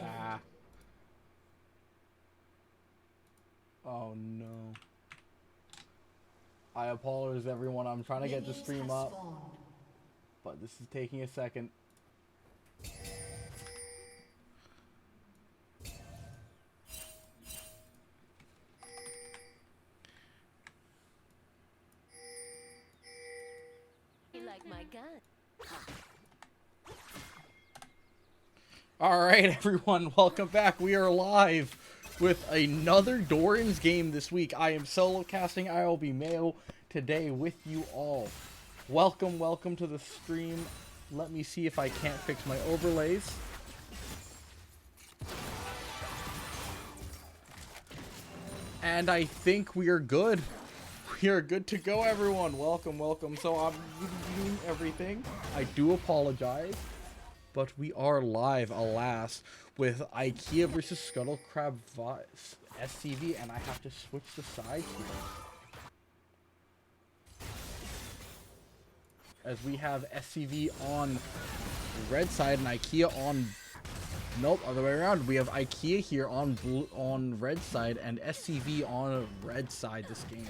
Ah. Oh no. I apologize everyone, I'm trying to get the stream up, but this is taking a second. Like my gun. Alright everyone, welcome back. We are live with another Doran's game this week. I am solo casting. I will be Mayo today with you all. Welcome to the stream. Let me see if I can't fix my overlays. And I think we are good. We are good to go, everyone. Welcome. So I'm reviewing everything. I do apologize, but we are live, alas, with IKEA versus Scuttle Crab SCV, and I have to switch the sides here. As we have SCV on red side and IKEA on... Nope, other way around. We have IKEA here on red side and SCV on red side this game.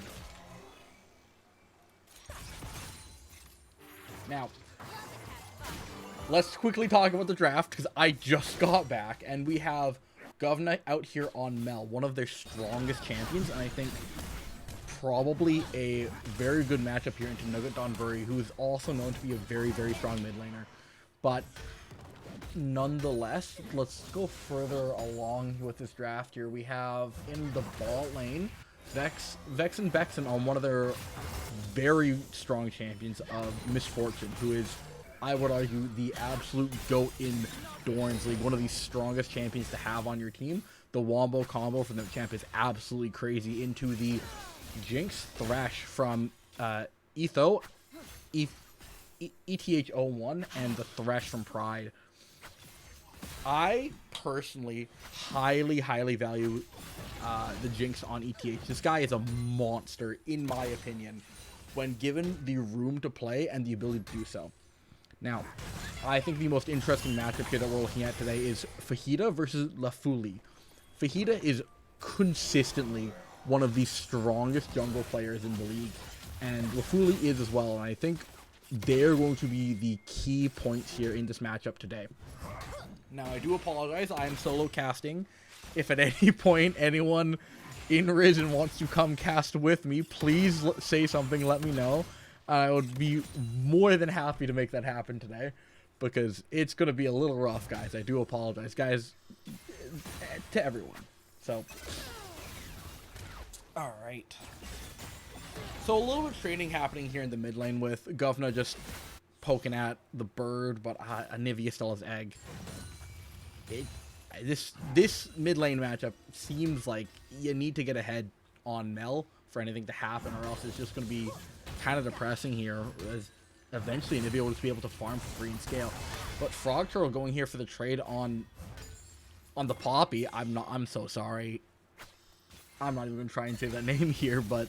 Now, let's quickly talk about the draft, because I just got back, and we have Govna out here on Mel, one of their strongest champions, and I think probably a very good matchup here into Nugget Donbury, who is also known to be a very, very strong mid laner. But nonetheless, let's go further along with this draft here. We have in the bot lane, Vex and Bexen on one of their very strong champions of Misfortune, who is, I would argue, the absolute GOAT in Doran's League. One of the strongest champions to have on your team. The wombo combo from the champ is absolutely crazy. Into the Jinx Thresh from ETHO, ETH01, and the Thresh from Pride. I personally highly value the Jinx on ETH. This guy is a monster, in my opinion, when given the room to play and the ability to do so. Now, I think the most interesting matchup here that we're looking at today is Fajita versus Lafuli. Fajita is consistently one of the strongest jungle players in the league, and Lafuli is as well, and I think they're going to be the key points here in this matchup today. Now, I do apologize, I am solo casting. If at any point anyone in Risen wants to come cast with me, please say something, let me know. I would be more than happy to make that happen today, because it's going to be a little rough, guys. I do apologize, guys, to everyone. So, alright. So, a little bit of trading happening here in the mid lane with Govna just poking at the bird, but Anivia still has egg. This mid lane matchup seems like you need to get ahead on Mel for anything to happen, or else it's just going to be kind of depressing here, as eventually Anivia will just be able to farm for free and scale. But Frog Turtle going here for the trade on the Poppy. I'm so sorry. I'm not even going to try and say that name here, but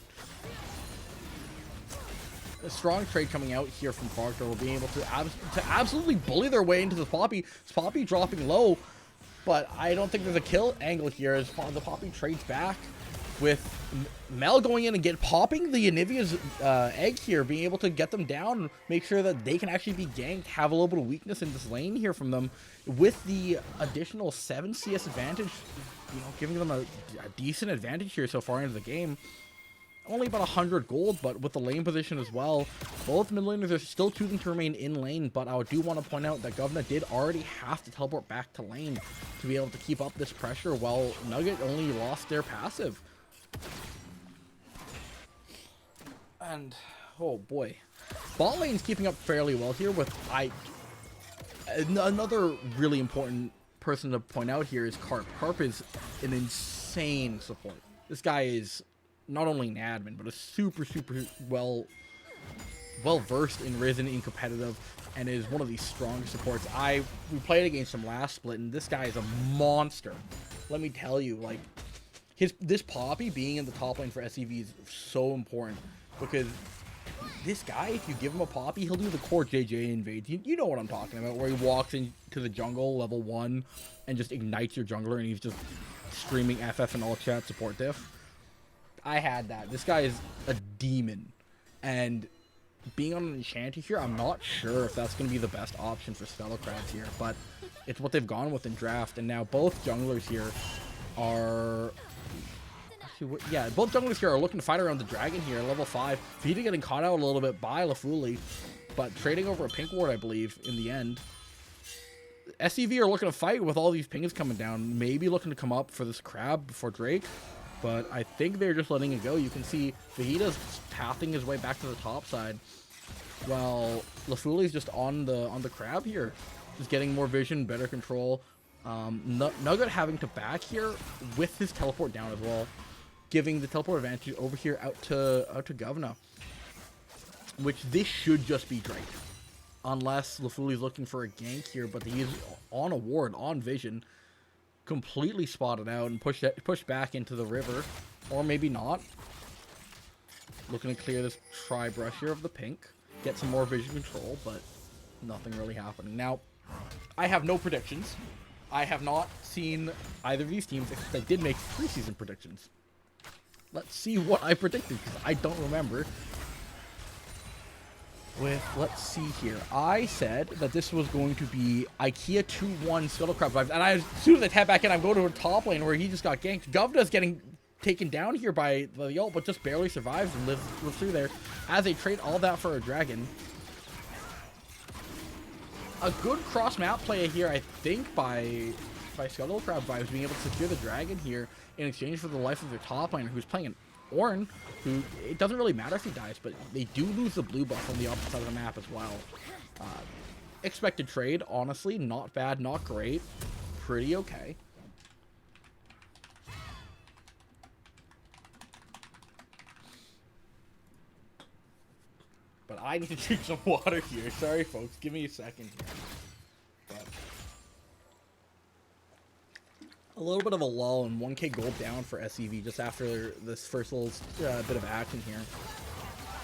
a strong trade coming out here from Frog Turtle, being able to absolutely bully their way into the Poppy. This Poppy dropping low, but I don't think there's a kill angle here as the Poppy trades back, with Mel going in and popping the Anivia's egg here, being able to get them down, make sure that they can actually be ganked, have a little bit of weakness in this lane here from them, with the additional 7 CS advantage, you know, giving them a decent advantage here so far into the game. Only about 100 gold, but with the lane position as well, both mid laners are still choosing to remain in lane, but I do want to point out that Govna did already have to teleport back to lane to be able to keep up this pressure, while Nugget only lost their passive. And, oh boy. Bot lane's keeping up fairly well here with another really important person to point out here is Carp. Carp is an insane support. This guy is not only an admin, but a super well versed in Risen, in competitive, and is one of the strongest supports. We played against him last split, and this guy is a monster. Let me tell you, like, this Poppy being in the top lane for SCV is so important, because this guy, if you give him a poppy, he'll do the core JJ invade. You know what I'm talking about, where he walks into the jungle, level 1, and just ignites your jungler, and he's just screaming FF and all chat support diff. I had that. This guy is a demon, and being on an enchanter here, I'm not sure if that's going to be the best option for Scuttle crabs here, but it's what they've gone with in draft, and now both junglers here are... Yeah, both junglers here are looking to fight around the dragon here, level 5. Vita getting caught out a little bit by Lafuli, but trading over a pink ward, I believe, in the end. SCV are looking to fight with all these pings coming down, maybe looking to come up for this crab before Drake, but I think they're just letting it go. You can see Vegeta's pathing his way back to the top side, while Lafuli's just on the crab here, just getting more vision, better control. Nugget having to back here with his teleport down as well, giving the teleport advantage over here out to Govna, which this should just be Drake, unless Lafuli's looking for a gank here, but he's on a ward, on vision, completely spotted out and pushed back into the river, or maybe not. Looking to clear this tri-brush here of the pink, get some more vision control, but nothing really happening. Now, I have no predictions. I have not seen either of these teams, except I did make preseason predictions. Let's see what I predicted, because I don't remember. Let's see here. I said that this was going to be IKEA 2-1 Scuttle Crab vibes, and as soon as I tap back in, I'm going to a top lane where he just got ganked. Govna's getting taken down here by the ult, but just barely survives and lives through there as they trade all that for a dragon. A good cross-map play here, I think, by Scuttle Crab vibes, being able to secure the dragon here in exchange for the life of their top laner, who's playing an Doran, who, it doesn't really matter if he dies, but they do lose the blue buff on the opposite side of the map as well. Expected trade, honestly, not bad, not great, pretty okay. But I need to drink some water here. Sorry, folks. Give me a second here. But a little bit of a lull and 1k gold down for SCV just after this first little bit of action here.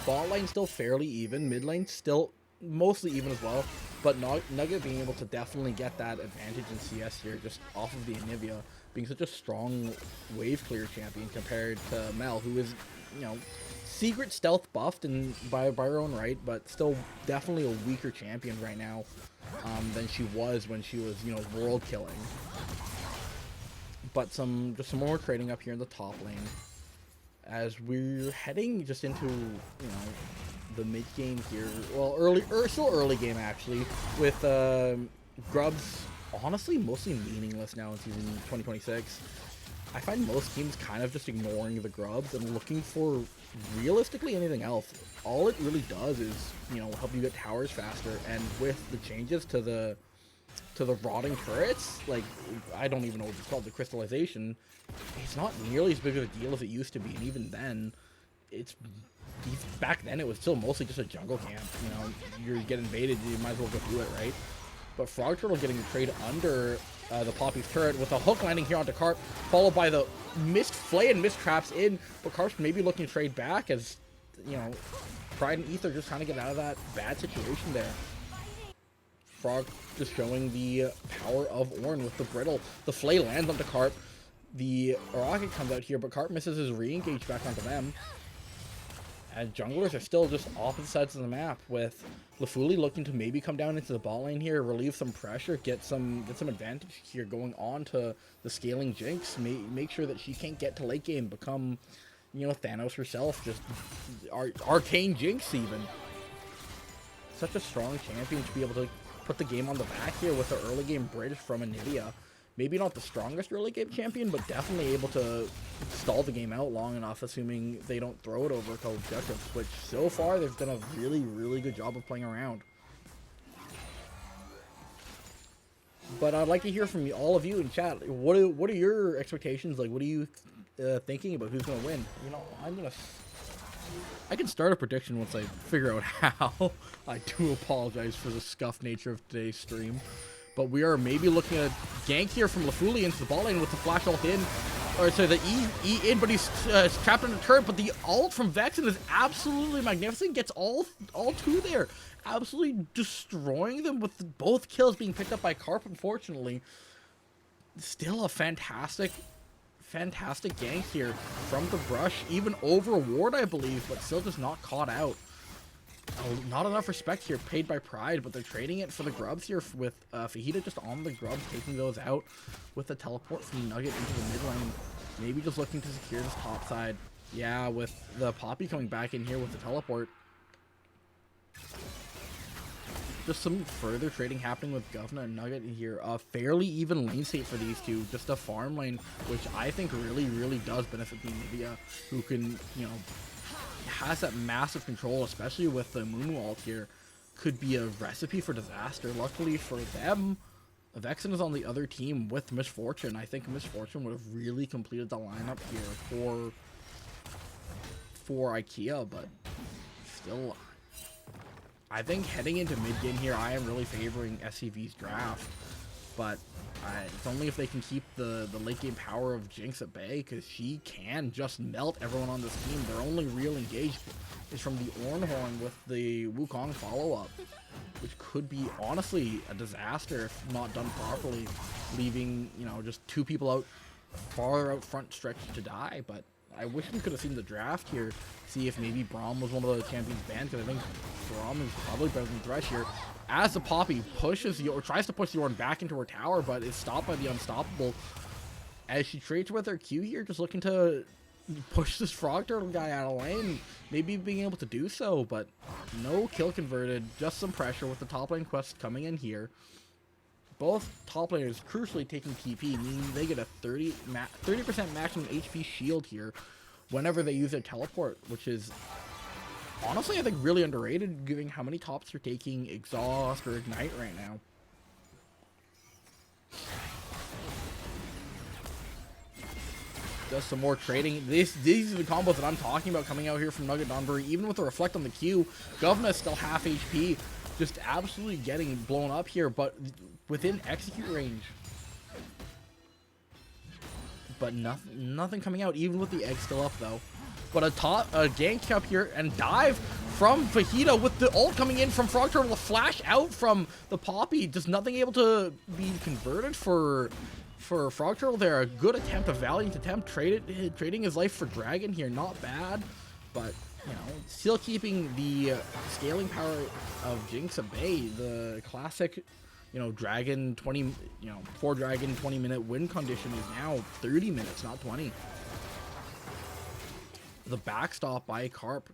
Bot lane still fairly even. Mid lane still mostly even as well. But Nugget being able to definitely get that advantage in CS here just off of the Anivia being such a strong wave clear champion compared to Mel, who is, you know, secret stealth buffed and by her own right, but still definitely a weaker champion right now than she was when she was, you know, world killing. But just some more trading up here in the top lane as we're heading just into, you know, the mid game here. Well, still early game actually, with Grubs honestly mostly meaningless now in season 2026. I find most teams kind of just ignoring the Grubs and looking for realistically anything else. All it really does is, you know, help you get towers faster, and with the changes to the rotting turrets, like, I don't even know what it's called, the crystallization, it's not nearly as big of a deal as it used to be, and even then, back then it was still mostly just a jungle camp. You know, you get invaded, you might as well go do it, right? But Frog Turtle getting the trade under the Poppy's turret with a hook landing here onto Carp, followed by the missed flay and missed traps in, but Carp's maybe looking to trade back as, you know, Pride and Ether just trying to get out of that bad situation there. Frog just showing the power of Ornn with the brittle. The flay lands onto Carp. The rocket comes out here, but Carp misses his re-engage back onto them. And junglers are still just opposite sides of the map, with Lafuli looking to maybe come down into the bot lane here, relieve some pressure, get some advantage here going on to the scaling Jinx, make sure that she can't get to late game, become, you know, Thanos herself, just arcane Jinx even. Such a strong champion to be able to put the game on the back here with the early game bridge from Anivia. Maybe not the strongest early game champion, but definitely able to stall the game out long enough, assuming they don't throw it over a couple objectives, which so far they've done a really, really good job of playing around. But I'd like to hear from all of you in chat. What are your expectations? Like, what are you thinking about who's going to win? You know, I can start a prediction once I figure out how. I do apologize for the scuffed nature of today's stream. But we are maybe looking at a gank here from Lafuli into the ball lane with the flash ult in. or sorry, the E in, but he's trapped in a turret. But the ult from Vexen is absolutely magnificent. Gets all two there, absolutely destroying them with both kills being picked up by Carp. Unfortunately, still a fantastic gank here from the brush, even over ward, I believe, but still just not caught out. Not enough respect here paid by Pride, but they're trading it for the grubs here with Fajita just on the grubs, taking those out with the teleport from Nugget into the mid lane. Maybe just looking to secure this top side. Yeah, with the Poppy coming back in here with the teleport. Just some further trading happening with Govna and Nugget in here. A fairly even lane state for these two. Just a farm lane, which I think really does benefit the Nvidia, who can, you know, has that massive control, especially with the Mumu ult here. Could be a recipe for disaster. Luckily for them, Vexen is on the other team with Misfortune. I think Misfortune would have really completed the lineup here for IKEA, but still, I think heading into mid game here, I am really favoring SCV's draft, but it's only if they can keep the late game power of Jinx at bay, because she can just melt everyone on this team. Their only real engage is from the Ornhorn with the Wukong follow-up, which could be honestly a disaster if not done properly, leaving, you know, just two people out far out front stretch to die. But I wish we could have seen the draft here, see if maybe Braum was one of the champions banned, because I think Braum is probably better than Thresh here. As the Poppy pushes or tries to push Doran back into her tower, but is stopped by the Unstoppable. As she trades with her Q here, just looking to push this Frog Turtle guy out of lane, maybe being able to do so, but no kill converted, just some pressure with the top lane quest coming in here. Both top laners crucially taking TP, meaning they get a 30% maximum HP shield here whenever they use their teleport, which is honestly, I think, really underrated, given how many tops are taking Exhaust or Ignite right now. Just some more trading. These are the combos that I'm talking about coming out here from Nugget Donbury. Even with the Reflect on the Q, Govna is still half HP. Just absolutely getting blown up here, but within execute range. But nothing coming out, even with the egg still up, though. But a gank up here and dive from Fajita with the ult coming in from Frog Turtle. A flash out from the Poppy. Just nothing able to be converted for Frog Turtle there. A good attempt, a valiant attempt. Trading his life for Dragon here. Not bad. But, you know, still keeping the scaling power of Jinx at bay. The classic, you know, Dragon 20, you know, 4 Dragon 20-minute win condition is now 30 minutes, not 20. The backstop by Carp.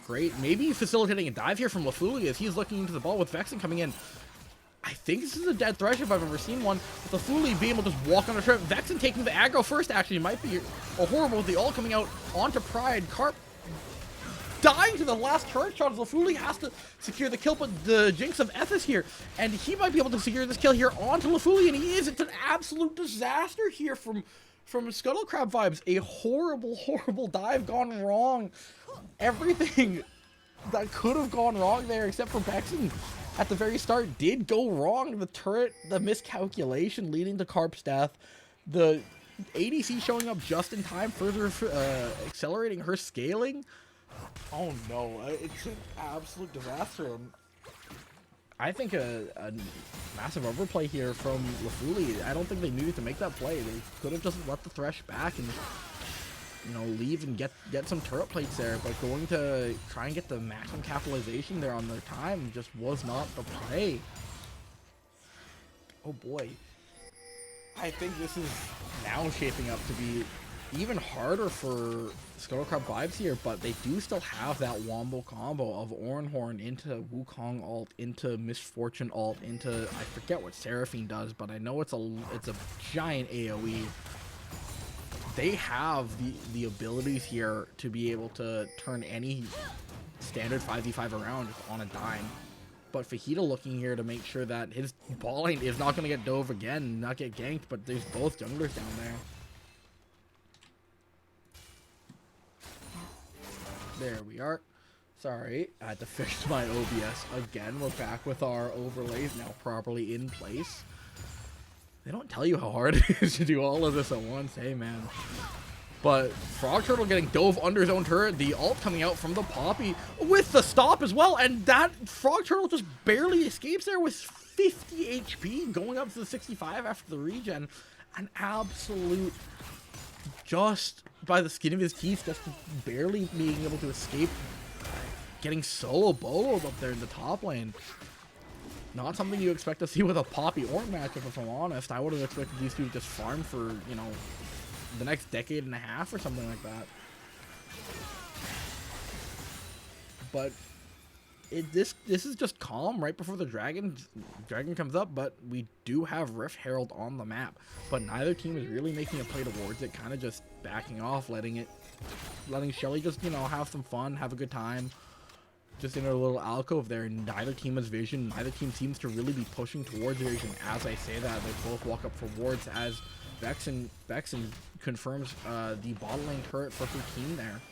Great. Maybe facilitating a dive here from Lafuli as he's looking into the ball with Vexen coming in. I think this is a dead Thresh if I've ever seen one. With Lafuli being able to just walk on the trip. Vexen taking the aggro first, actually. Might be a horrible with the ult coming out onto Pride. Carp dying to the last turret shot as Lafuli has to secure the kill, but the Jinx of Eth is here. And he might be able to secure this kill here onto Lafuli, and he is. It's an absolute disaster here from Scuttle Crab vibes. A horrible dive gone wrong. Everything that could have gone wrong there, except for Vexen at the very start, did go wrong. The turret, the miscalculation leading to Carp's death. The ADC showing up just in time, further accelerating her scaling. Oh no, it's an absolute disaster. I think a massive overplay here from Lafuli. I don't think they needed to make that play. They could have just let the Thresh back and, you know, leave and get some turret plates there. But going to try and get the maximum capitalization there on their time just was not the play. Oh boy. I think this is now shaping up to be even harder for Scuttle Crab vibes here, but they do still have that wombo combo of Ornhorn into Wukong ult, into Misfortune ult, into, I forget what Seraphine does, but I know it's a giant AoE. They have the abilities here to be able to turn any standard 5v5 around on a dime. But Fajita looking here to make sure that his ball lane is not going to get dove again, not get ganked, but there's both junglers down there. There we are. Sorry, I had to fix my OBS again. We're back with our overlays now properly in place. They don't tell you how hard it is to do all of this at once, hey man. But Frog Turtle getting dove under his own turret, the ult coming out from the Poppy with the stop as well, and that Frog Turtle just barely escapes there with 50 HP, going up to the 65 after the regen. An absolute, just by the skin of his teeth, just barely being able to escape, getting solo boloed up there in the top lane. Not something you expect to see with a Poppy Ornn matchup, if I'm honest. I would have expected these two to just farm for, you know, the next decade and a half or something like that. But this is just calm right before the dragon comes up, but we do have Rift Herald on the map. But neither team is really making a play towards it, kind of just backing off, letting Shelly just, you know, have some fun, have a good time. Just in a little alcove there, and neither team has vision. Neither team seems to really be pushing towards vision. As I say that, they both walk up for wards as Vexen confirms the bottom lane turret for her team there.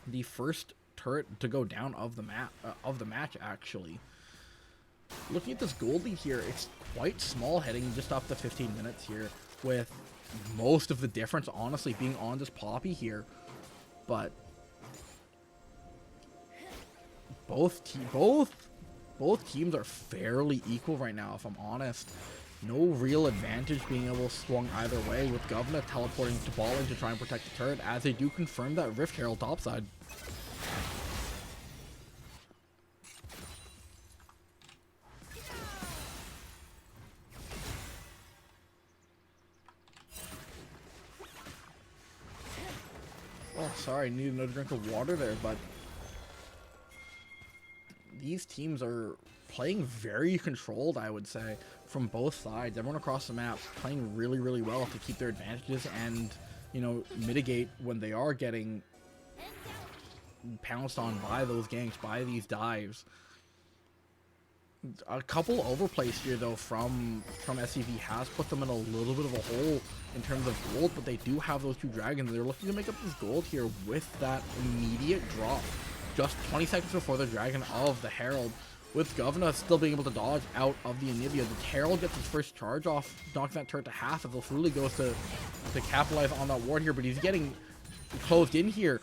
The first turret to go down of the map of the match, actually. Looking at this gold lead here, it's quite small, heading just up to 15 minutes here, with most of the difference honestly being on this Poppy here. But both teams are fairly equal right now, if I'm honest. No real advantage being able to swung either way, with Govna teleporting to ball in to try and protect the turret, as they do confirm that Rift Herald topside. Oh, sorry, need another drink of water there, but these teams are playing very controlled, I would say, from both sides. Everyone across the map playing really, really well to keep their advantages and, you know, mitigate when they are getting pounced on by those ganks, by these dives. A couple overplays here, though, from SCV has put them in a little bit of a hole in terms of gold, but they do have those two dragons. They're looking to make up this gold here with that immediate drop. Just 20 seconds before the dragon of the Herald, with Govna still being able to dodge out of the Anivia. The Herald gets his first charge off, knocking that turret to half as Lafuli goes to capitalize on that ward here, but he's getting closed in here,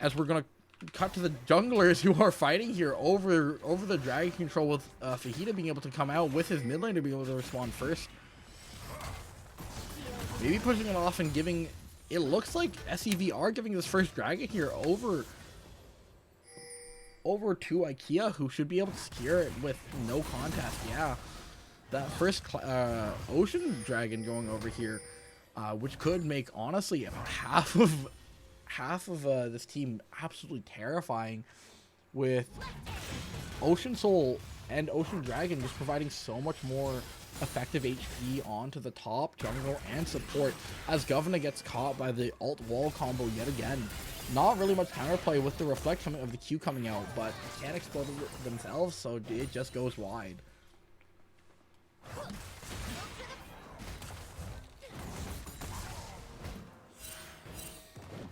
as we're going to cut to the junglers who are fighting here over the dragon control, with Fajita being able to come out with his mid laner being able to respond first. Maybe pushing it off and giving, it looks like SCV are giving this first dragon here over to IKEA, who should be able to secure it with no contest. Yeah, that first ocean dragon going over here, which could make honestly about half of this team absolutely terrifying, with Ocean Soul and Ocean Dragon just providing so much more effective HP onto the top, jungle, and support, as Govna gets caught by the alt wall combo yet again. Not really much counterplay with the reflect of the Q coming out, but can't explode themselves, so it just goes wide.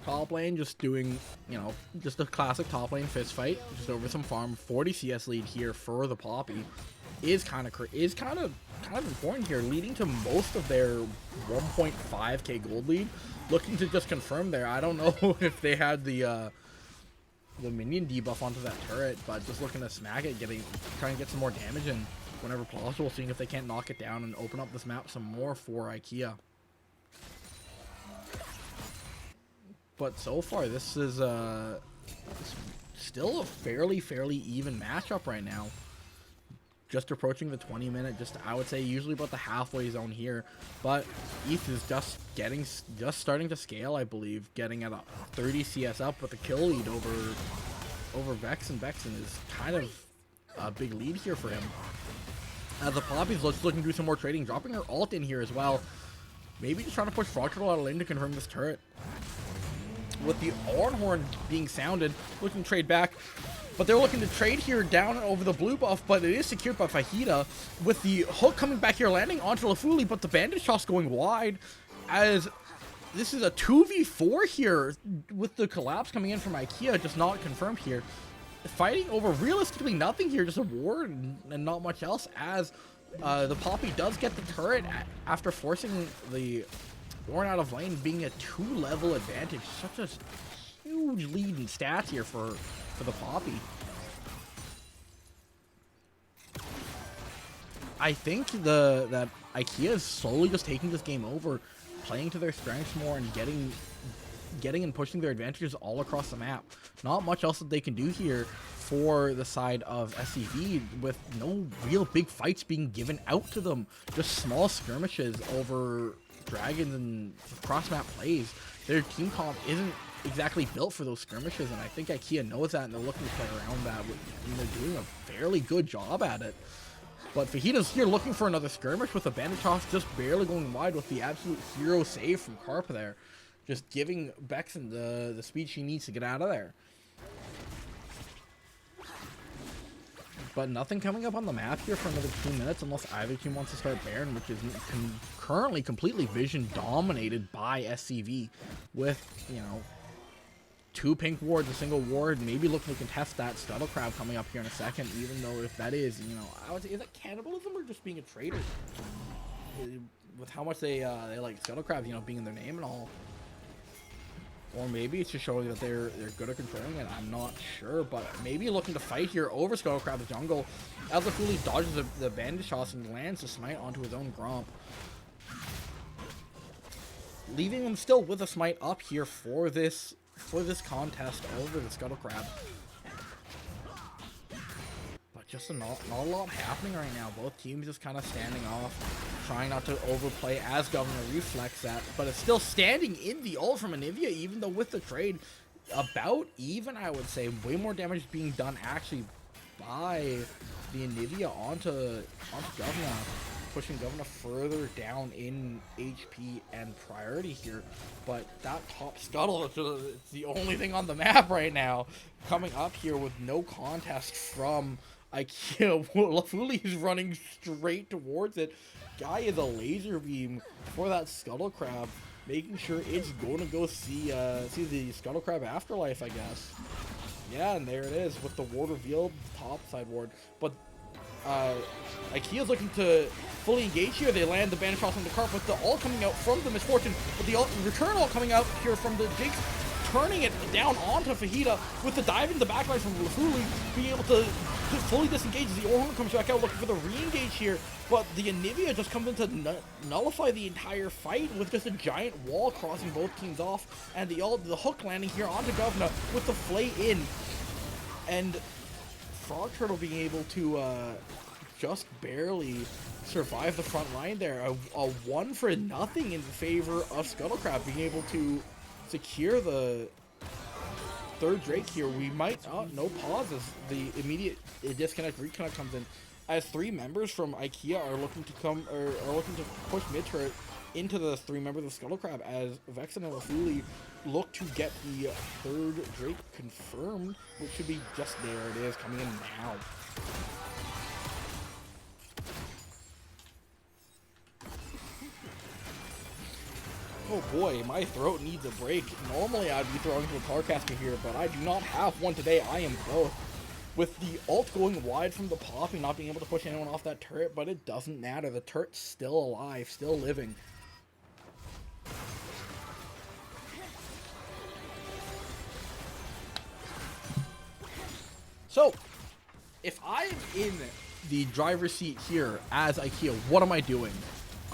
Top lane just doing, you know, just a classic top lane fist fight, just over some farm. 40 CS lead here for the Poppy is kind of important here, leading to most of their 1.5k gold lead. Looking to just confirm there. I don't know if they had the minion debuff onto that turret, but just looking to smack it, trying to get some more damage in whenever possible, seeing if they can't knock it down and open up this map some more for IKEA. But so far, this is still a fairly even matchup right now. Just approaching the 20-minute, I would say usually about the halfway zone here. But ETH is just starting to scale, I believe, getting at a 30 CS up with a kill lead over Vexen. Vexen is kind of a big lead here for him. As the Poppy's looking to do some more trading, dropping her ult in here as well. Maybe just trying to push Frog Turtle out of lane to confirm this turret. With the Horn being sounded, looking to trade back. But they're looking to trade here down over the blue buff, but it is secured by Fajita, with the hook coming back here, landing onto Lafuli, but the bandage toss going wide, as this is a 2v4 here, with the collapse coming in from IKEA, just not confirmed here. Fighting over realistically nothing here, just a ward and not much else, as The Poppy does get the turret after forcing the Doran out of lane, being a 2-level advantage. Such a huge lead in stats here for the Poppy. I think that IKEA is slowly just taking this game over, playing to their strengths more and getting and pushing their advantages all across the map. Not much else that they can do here for the side of SCV, with no real big fights being given out to them. Just small skirmishes over dragons and cross-map plays. Their team comp isn't exactly built for those skirmishes, and I think IKEA knows that, and they're looking to play around that, and they're doing a fairly good job at it. But Fajita's here looking for another skirmish with a bandage toss just barely going wide with the absolute hero save from Karp there. Just giving Bexon the speed she needs to get out of there. But nothing coming up on the map here for another 2 minutes unless either team wants to start Baron, which is currently completely vision dominated by SCV with, you know, 2 pink wards, a single ward, maybe looking to contest that Scuttle Crab coming up here in a second, even though if that is, you know, I would say, is that cannibalism or just being a traitor? With how much they like Scuttle Crabs, you know, being in their name and all. Or maybe it's just showing that they're good at controlling it. I'm not sure, but maybe looking to fight here over Scuttle Crab the jungle. As the Fuli dodges the bandage toss and lands the smite onto his own Gromp, leaving him still with a smite up here for this contest over the Scuttle Crab. But just not a lot happening right now. Both teams just kind of standing off, trying not to overplay as Governor reflects that, but it's still standing in the ult from Anivia, even though with the trade about even, I would say. Way more damage being done actually by the Anivia onto Governor, pushing Governor further down in HP and priority here. But that top Scuttle, it's the only thing on the map right now, coming up here with no contest from IKEA. Lafuli is running straight towards it. Guy is a laser beam for that Scuttle Crab, making sure it's going to go see the Scuttle Crab afterlife, I guess. Yeah, and there it is with the ward revealed, top side ward. But IKEA's looking to fully engage here. They land the bandage toss on the Karp with the ult coming out from the Misfortune, but the return ult coming out here from the Jinx, turning it down onto Fajita with the dive in the backline from Lafuli, being able to fully disengage as the Orhun comes back out looking for the re-engage here, but the Anivia just comes in to nullify the entire fight with just a giant wall crossing both teams off, and the hook landing here onto Govna with the flay in, and Frog Turtle being able to just barely survive the front line there. A 1-for-0 in favor of Scuttle Crab, being able to secure the third Drake here. We might no pause as the immediate disconnect reconnect comes in, as 3 members from IKEA are looking to push mid turret into the 3 members of Scuttle Crab, as Vexen and Lafuli look to get the third Drake confirmed, which should be just there. It is coming in now. Oh boy, my throat needs a break. Normally I'd be throwing to a Tarcaster here, but I do not have one today. I am both. With the ult going wide from the pop and not being able to push anyone off that turret, but it doesn't matter. The turret's still alive, still living. So, if I'm in the driver's seat here as IKEA, what am I doing?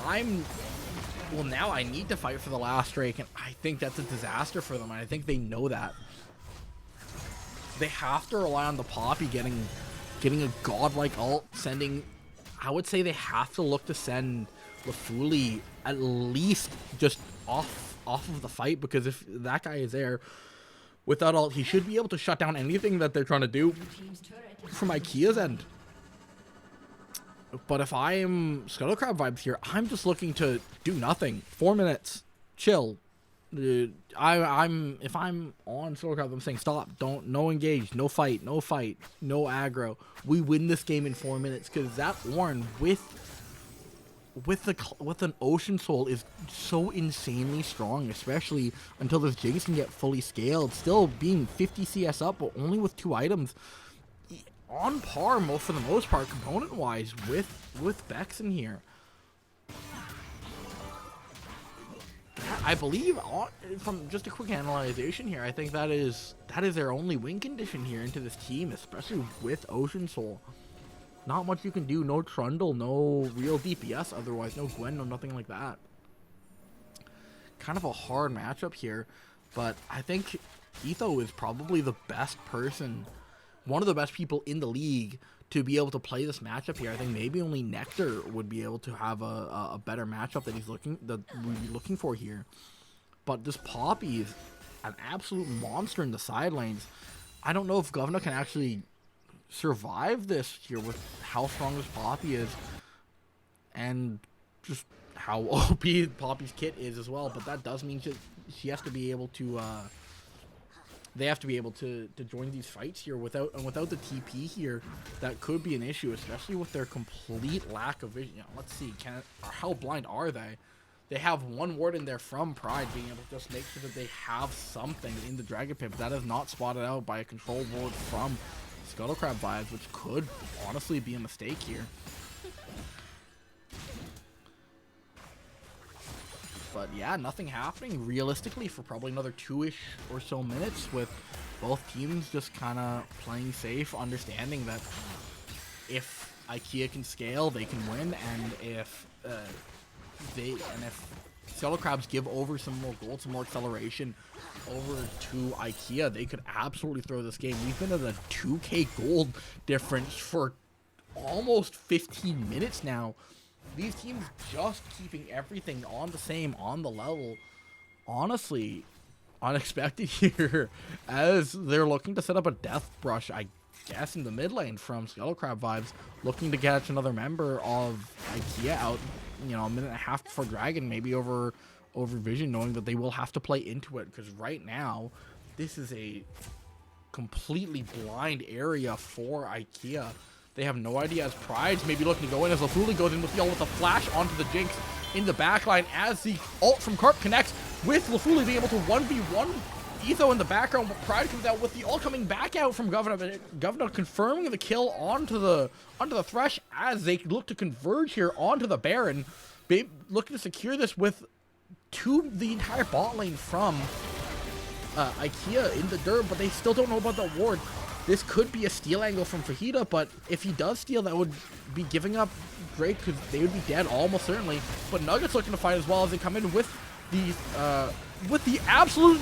Well, now I need to fight for the last Drake, and I think that's a disaster for them, and I think they know that. They have to rely on the Poppy getting a godlike ult, I would say they have to look to send Lafuli at least just off of the fight, because if that guy is there with that ult, he should be able to shut down anything that they're trying to do from IKEA's end. But if I'm Scuttle Crab vibes here, I'm just looking to do nothing. 4 minutes, chill. If I'm on Scuttle Crab, I'm saying stop, no engage, no fight, no aggro. We win this game in 4 minutes, because that Ornn with an Ocean Soul is so insanely strong, especially until this Jinx can get fully scaled. Still being 50 CS up, but only with 2 items. on par for the most part component-wise with Bex in here. I believe, from just a quick analyzation here, I think that is their only win condition here into this team, especially with Ocean Soul. Not much you can do. No Trundle, no real DPS otherwise, no Gwen, no nothing like that. Kind of a hard matchup here, but I think Etho is probably the best person, one of the best people in the league to be able to play this matchup here. I think maybe only Nectar would be able to have a better matchup that we'd be looking for here. But this Poppy is an absolute monster in the side lanes. I don't know if Govna can actually survive this here with how strong this Poppy is and just how OP Poppy's kit is as well. But that does mean she has to be able to they have to be able to join these fights here. Without the TP here, that could be an issue, especially with their complete lack of vision. Let's see, how blind are they? They have one ward in there from Pride, being able to just make sure that they have something in the Dragon Pit, but that is not spotted out by a control ward from Scuttlecrab Vibes, which could honestly be a mistake here. But yeah, nothing happening realistically for probably another 2-ish or so minutes, with both teams just kind of playing safe, understanding that if IKEA can scale, they can win, and if Scuttlecrabs give over some more gold, some more acceleration over to IKEA, they could absolutely throw this game. We've been at a 2k gold difference for almost 15 minutes now. These teams just keeping everything on the level. Honestly, unexpected here, as they're looking to set up a death brush, I guess, in the mid lane from Scuttlecrab Vibes, looking to catch another member of IKEA out, a minute and a half before Dragon, maybe over Vision, knowing that they will have to play into it, because right now, this is a completely blind area for IKEA. They have no idea, as Pride's maybe looking to go in, as Lafuli goes in with the ult with a flash onto the Jinx in the backline, as the ult from Carp connects, with Lafuli being able to 1v1 Etho in the background. Pride comes out with the ult coming back out from Govna, but Govna confirming the kill onto the Thresh, as they look to converge here onto the Baron. Looking to secure this with the entire bot lane from IKEA in the dirt, but they still don't know about the ward. This could be a steal angle from Fajita, but if he does steal, that would be giving up Drake, because they would be dead almost certainly. But Nuggets looking to fight as well, as they come in with the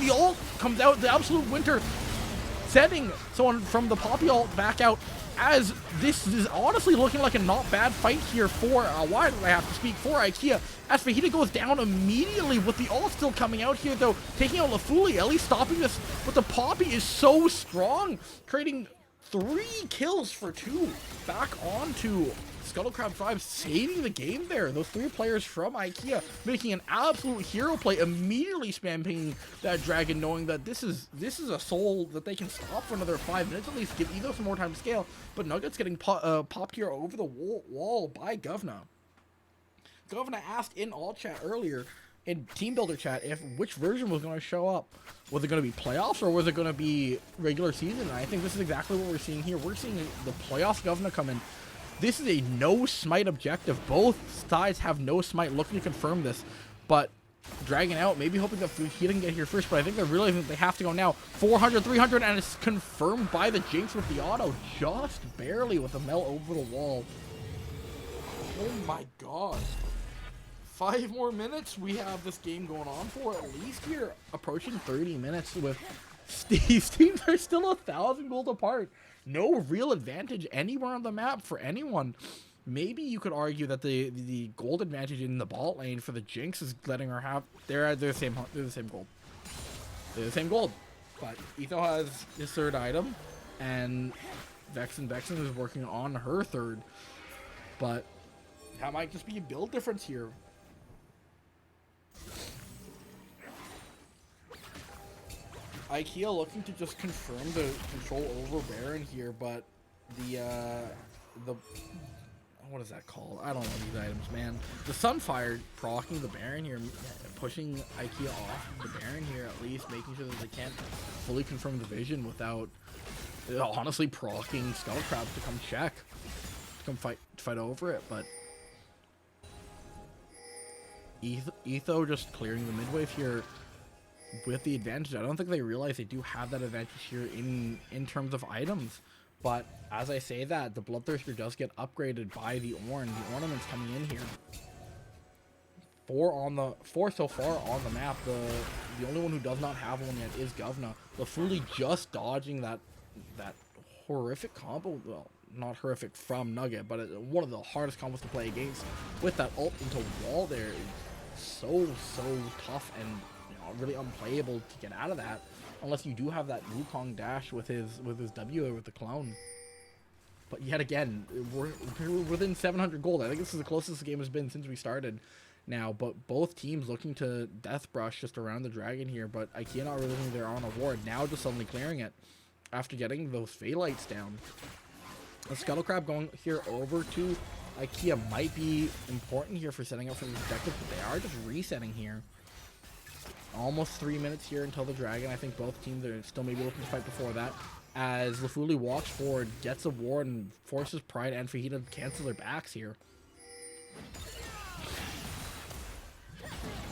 ult comes out, the absolute winter setting someone from the Poppy ult back out, as this is honestly looking like a not bad fight here for, why do I have to speak, for IKEA, as Fajita goes down immediately with the ult still coming out here, though, taking out Lafuli, at least stopping this, but the Poppy is so strong, creating 3 kills for 2, back onto Scuttlecrab Vibes, saving the game there. Those 3 players from IKEA making an absolute hero play, immediately spam pinging that Dragon, knowing that this is a soul that they can stop for another 5 minutes at least, give Etho some more time to scale. But Nuggets getting popped here over the wall by Govna. Govna asked in all chat earlier, in Teambuilder chat, which version was going to show up. Was it going to be playoffs, or was it going to be regular season? And I think this is exactly what we're seeing here. We're seeing the playoffs Govna come in. This is a no smite objective. Both sides have no smite, looking to confirm this, but dragging out, maybe hoping that he can get here first, but I think they're realizing that they have to go now. 400, 300, and it's confirmed by the Jinx with the auto, just barely, with the melt over the wall. Oh my god. 5 more minutes we have this game going on for, at least here, approaching 30 minutes, with these teams are still 1,000 gold apart. No real advantage anywhere on the map for anyone. Maybe you could argue that the gold advantage in the bot lane for the Jinx is letting her have. They're the same gold. They're the same gold. But Etho has his 3rd item, and Vexen is working on her 3rd. But that might just be a build difference here. IKEA looking to just confirm the control over Baron here, but the what is that called? I don't know these items, man. The Sunfire proccing the Baron here, pushing IKEA off the Baron here, at least making sure that they can't fully confirm the vision without honestly proccing Scuttle Crabs to come check, to come fight over it, but Etho just clearing the mid wave here with the advantage. I don't think they realize they do have that advantage here in terms of items. But as I say that, the Bloodthirster does get upgraded by the Orn. The ornaments coming in here. Four so far on the map. The only one who does not have one yet is Govna. Lafuli just dodging that horrific combo. Well, not horrific from Nugget, but one of the hardest combos to play against. With that ult into wall there, it's so tough and really unplayable to get out of that, unless you do have that Wukong dash with his W with the clone. But yet again, we're within 700 gold. I think this is the closest the game has been since we started now, but both teams looking to death brush just around the dragon here, but IKEA not really looking their own award, now just suddenly clearing it after getting those Phaelites down. The Scuttle Crab going here over to IKEA might be important here for setting up for the objective, but they are just resetting here. Almost 3 minutes here until the dragon. I think both teams are still maybe looking to fight before that, as Lafuli walks forward, gets a ward, and forces Pride and Fajita to cancel their backs here.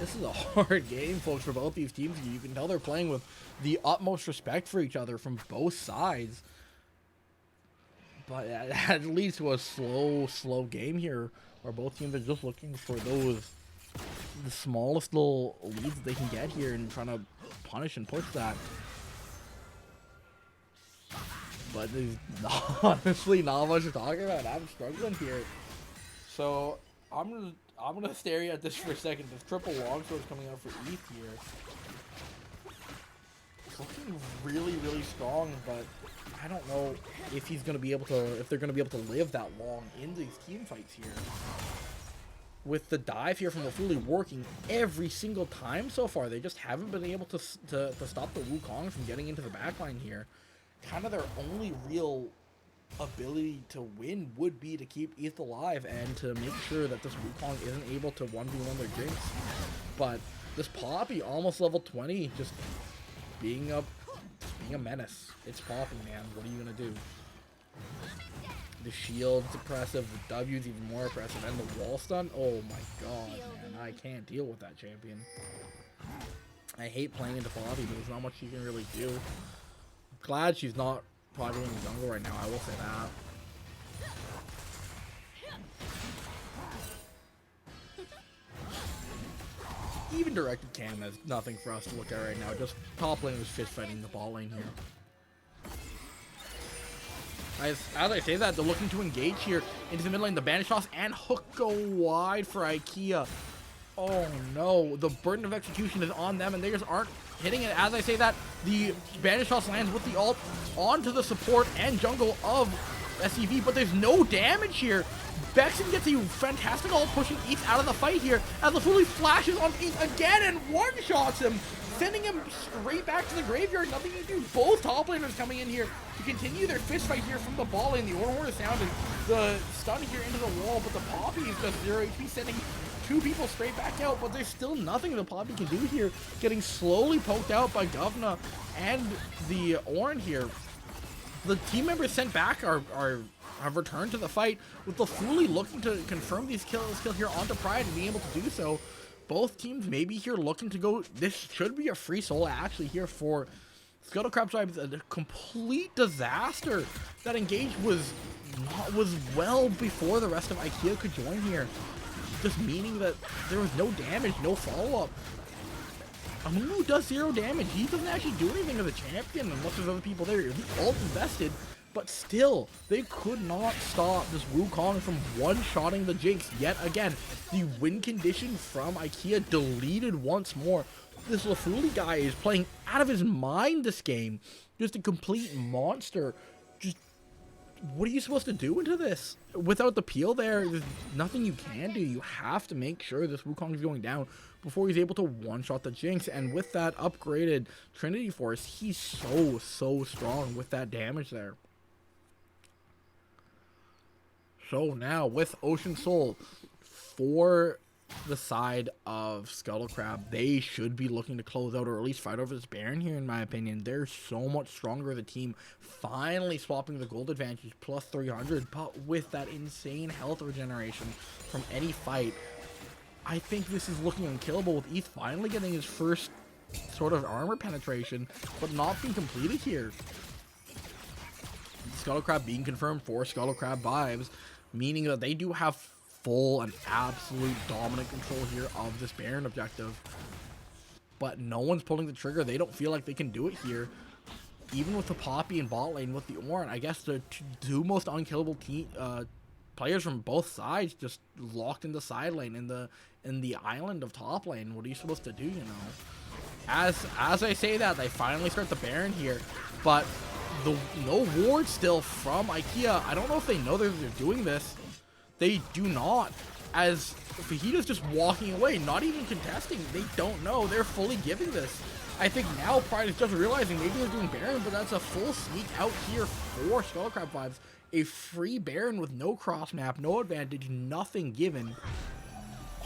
This is a hard game, folks, for both these teams. You can tell they're playing with the utmost respect for each other from both sides. But that leads to a slow game here, where both teams are just looking for the smallest little leads that they can get here and trying to punish and push that. But there's honestly not much to talk about. I'm struggling here. So I'm gonna stare at this for a second. This triple longsword coming out for ETH here. It's looking really strong, but I don't know if he's gonna be able to, if they're gonna be able to live that long in these team fights here. With the dive here from Lafuli working every single time so far, they just haven't been able to stop the Wukong from getting into the backline here. Kind of their only real ability to win would be to keep ETH alive and to make sure that this Wukong isn't able to 1v1 their Jinx. But this Poppy, almost level 20, just being a menace. It's Poppy, man. What are you gonna do? The shield's impressive, the W's even more impressive, and the wall stun, oh my god, man, I can't deal with that champion. I hate playing into Poppy, but there's not much you can really do. I'm glad she's not probably in the jungle right now, I will say that. Even directed cam has nothing for us to look at right now, just top lane is fist fighting the bot lane here. As I say that, they're looking to engage here into the mid lane. The banish toss and hook go wide for IKEA. Oh no, the burden of execution is on them and they just aren't hitting it. As I say that, the banish toss lands with the ult onto the support and jungle of SCV, but there's no damage here. Bexon gets a fantastic ult pushing ETH out of the fight here as Lafuli flashes on ETH again and one-shots him, sending him straight back to the graveyard. Nothing to do. Both top laners coming in here to continue their fist fight here from the ball lane. The Ornhorn is sounded. The stun here into the wall, but the Poppy is just 0 HP, sending two people straight back out. But there's still nothing the Poppy can do here. Getting slowly poked out by Govna and the Orn here. The team members sent back have returned to the fight, with Lafuli looking to confirm these kills here onto Pride and being able to do so. Both teams maybe here looking to go. This should be a free soul actually here for Scuttle Crab. A complete disaster. That engage was well before the rest of IKEA could join here, just meaning that there was no damage, no follow-up. Amumu does 0 damage. He doesn't actually do anything as a champion unless there's other people there. The ult invested, but still, they could not stop this Wukong from one-shotting the Jinx yet again. The win condition from IKEA deleted once more. This Lafuli guy is playing out of his mind this game. Just a complete monster. Just, what are you supposed to do into this? Without the peel there's nothing you can do. You have to make sure this Wukong is going down before he's able to one-shot the Jinx. And with that upgraded Trinity Force, he's so strong with that damage there. So now with Ocean Soul for the side of Scuttle Crab, they should be looking to close out or at least fight over this Baron here, in my opinion. They're so much stronger as a team, finally swapping the gold advantage plus 300, but with that insane health regeneration from any fight, I think this is looking unkillable, with ETH finally getting his first sort of armor penetration, but not being completed here. Scuttle Crab being confirmed for Scuttle Crab vibes, meaning that they do have full and absolute dominant control here of this Baron objective, but no one's pulling the trigger. They don't feel like they can do it here, even with the Poppy and bot lane with the Doran. I guess the two most unkillable players from both sides just locked in the side lane in the island of top lane. What are you supposed to do, you know? As I say that, they finally start the Baron here, but no ward still from IKEA. I don't know if they know that they're doing this. They do not, as Fajita's just walking away, not even contesting. They don't know. They're fully giving this. I think now Pride is just realizing maybe they're doing Baron, but that's a full sneak out here for Scuttle Crab vibes. A free Baron with no cross map, no advantage, nothing given.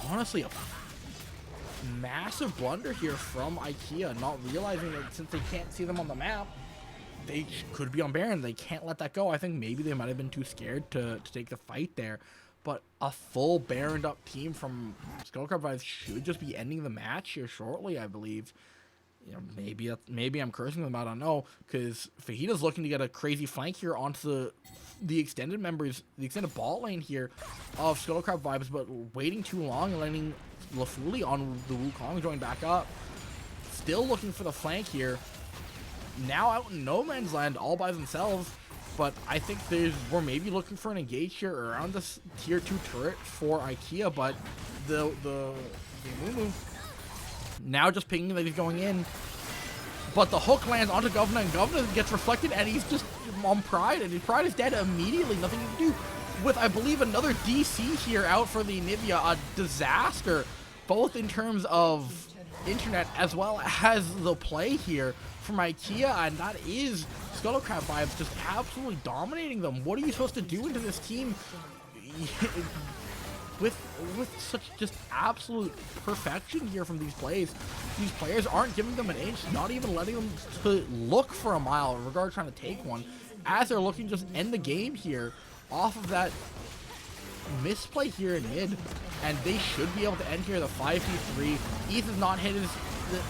Honestly, a massive blunder here from IKEA, not realizing that since they can't see them on the map, they could be on Baron. They can't let that go. I think maybe they might have been too scared to take the fight there. But a full Baroned up team from Scuttle Crab vibes should just be ending the match here shortly, I believe. You know, maybe I'm cursing them, I don't know, because Fajita's looking to get a crazy flank here onto the extended members, the extended bot lane here of Scuttle Crab vibes, but waiting too long and letting Lafuli on the Wukong join back up. Still looking for the flank here. Now out in no man's land all by themselves, but I think we're maybe looking for an engage here around this tier 2 turret for IKEA, but the Mumu now just pinging that he's going in, but the hook lands onto Governor, and Governor gets reflected, and he's just on Pride, and his Pride is dead immediately. Nothing to do with, I believe, another DC here out for the Nivea. A disaster, both in terms of internet as well as the play here from IKEA, and that is Scuttle Crab vibes just absolutely dominating them. What are you supposed to do into this team with such just absolute perfection here from these plays? These players aren't giving them an inch, not even letting them to look for a mile in regard to trying to take one, as they're looking to just end the game here off of that misplay here in mid, and they should be able to end here the 5v3. ETH has not hit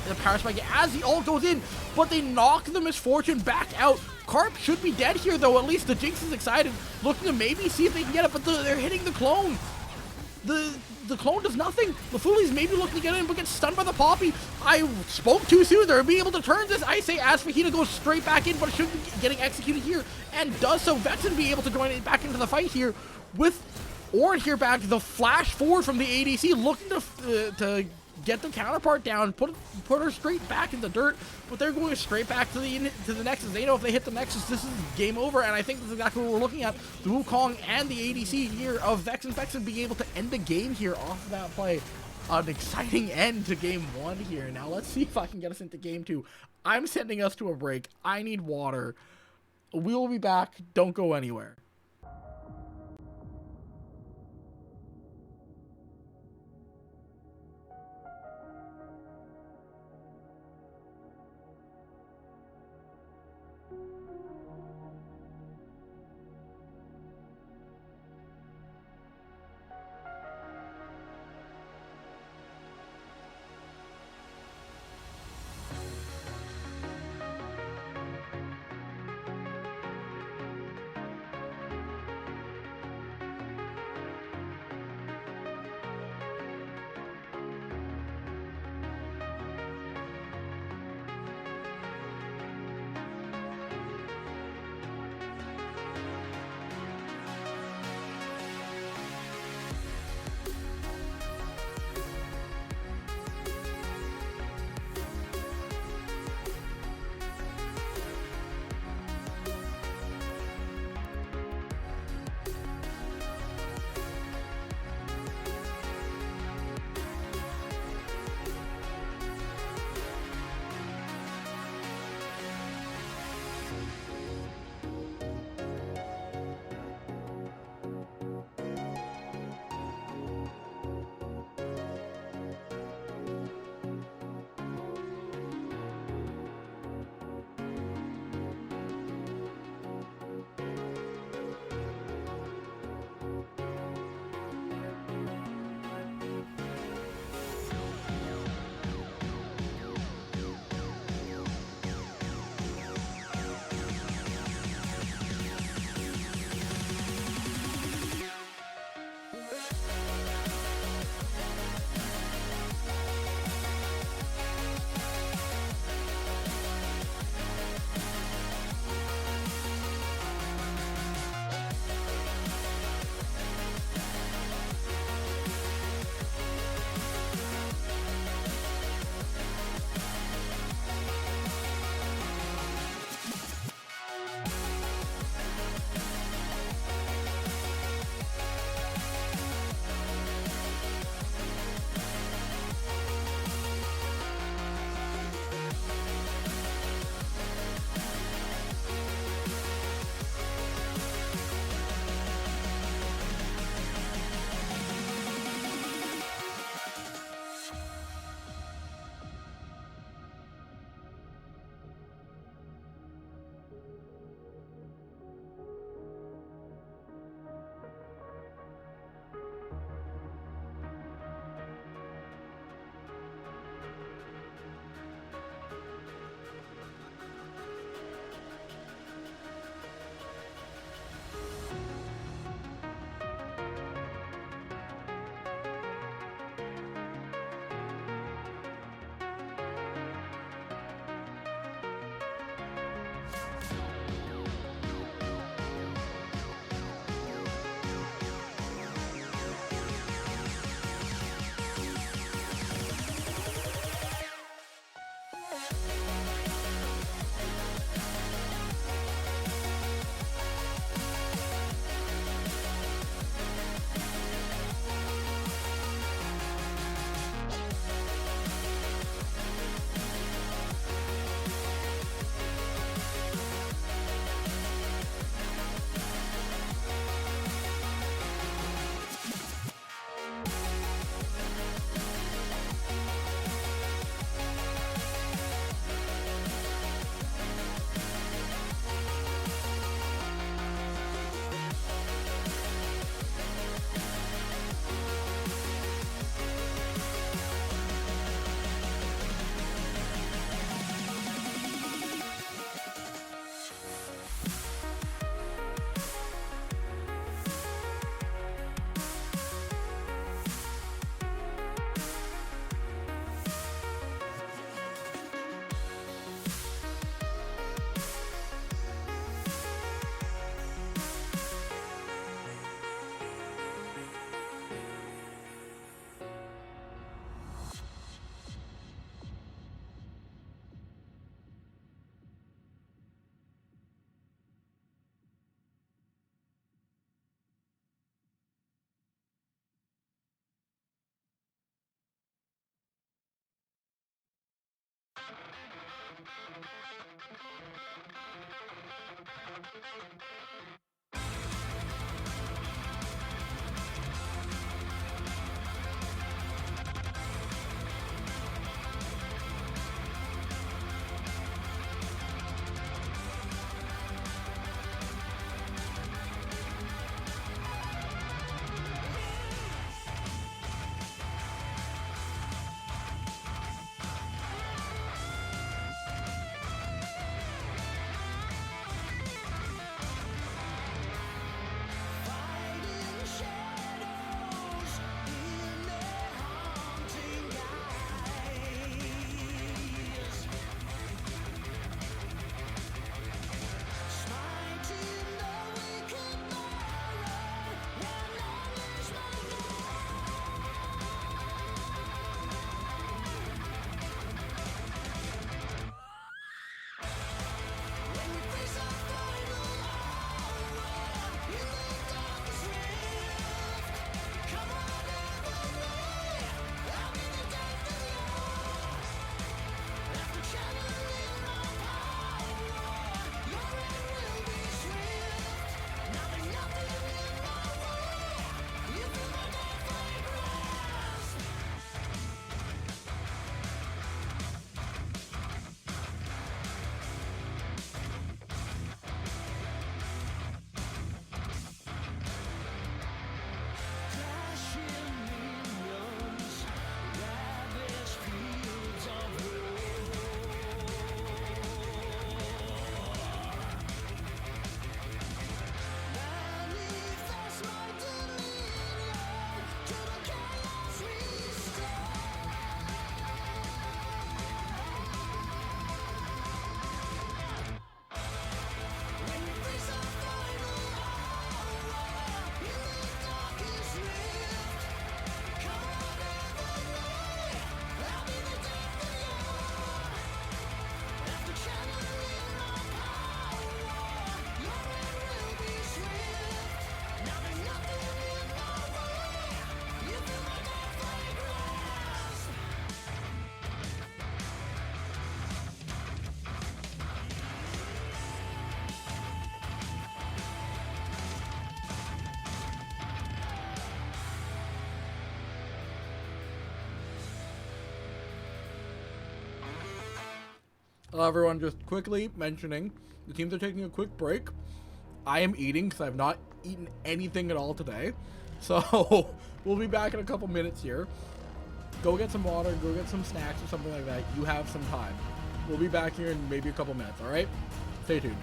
the power spike as the ult goes in, but they knock the Misfortune back out. Carp should be dead here though, at least the Jinx is excited, looking to maybe see if they can get it, but they're hitting the clone. The clone does nothing. Lafuli's maybe looking to get in, but gets stunned by the Poppy. I spoke too soon. They're being able to turn this. I say as Fajita goes straight back in, but it should be getting executed here, and does so. Vexen be able to join back into the fight here with Doran here back. The flash forward from the ADC, looking to get the counterpart down, put her straight back in the dirt, but they're going straight back to the Nexus. They know if they hit the Nexus, this is game over, and I think this is exactly what we're looking at. The Wukong and the ADC here of Vexen being able to end the game here off of that play. An exciting end to game 1 here. Now let's see if I can get us into game 2. I'm sending us to a break. I need water. We will be back. Don't go anywhere. Hello everyone, just quickly mentioning, the teams are taking a quick break. I am eating because I've not eaten anything at all today. So, we'll be back in a couple minutes here. Go get some water, go get some snacks or something like that. You have some time. We'll be back here in maybe a couple minutes, alright? Stay tuned.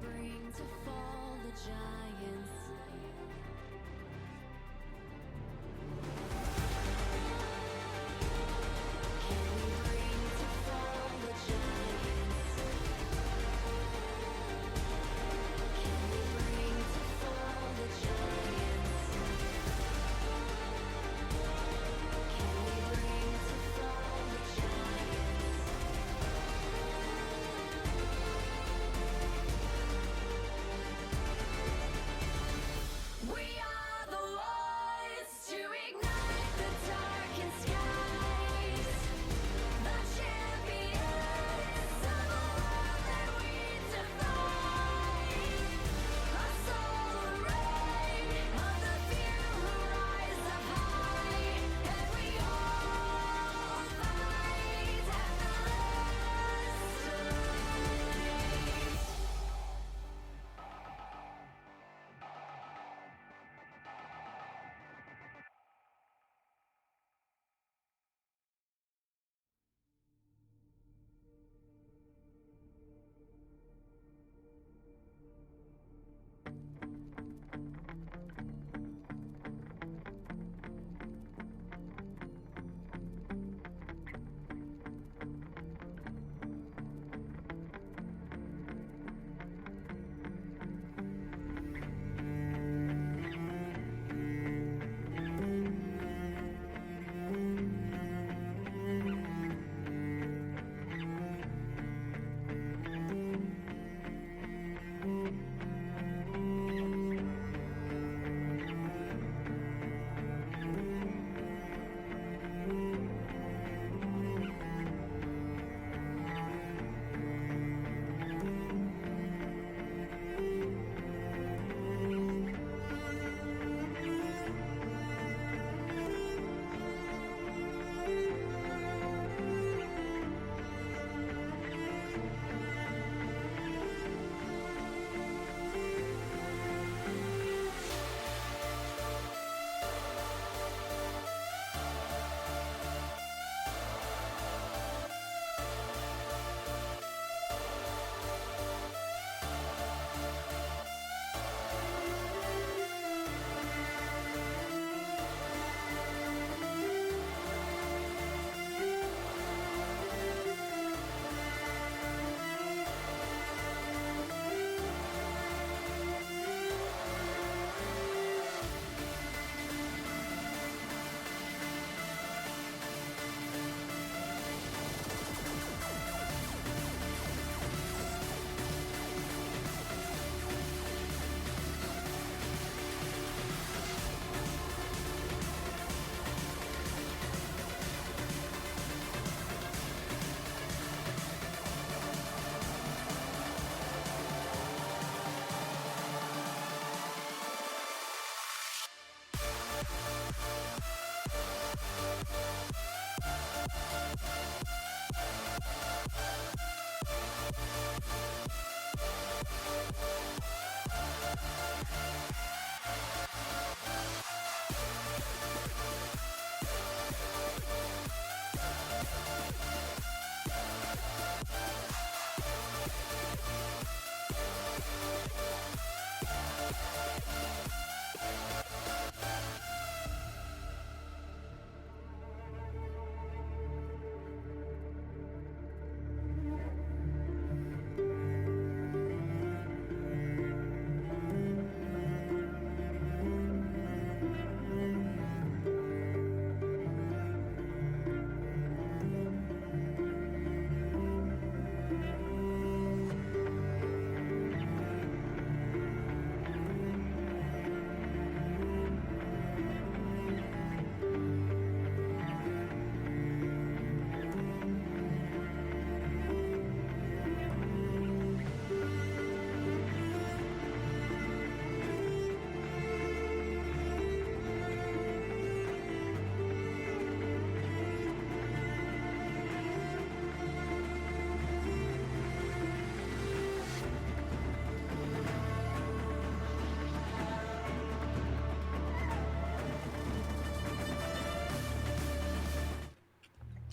bring to fall the giants? Can we bring to fall the giants? Can we bring to fall the giants? Can we bring to fall the giants?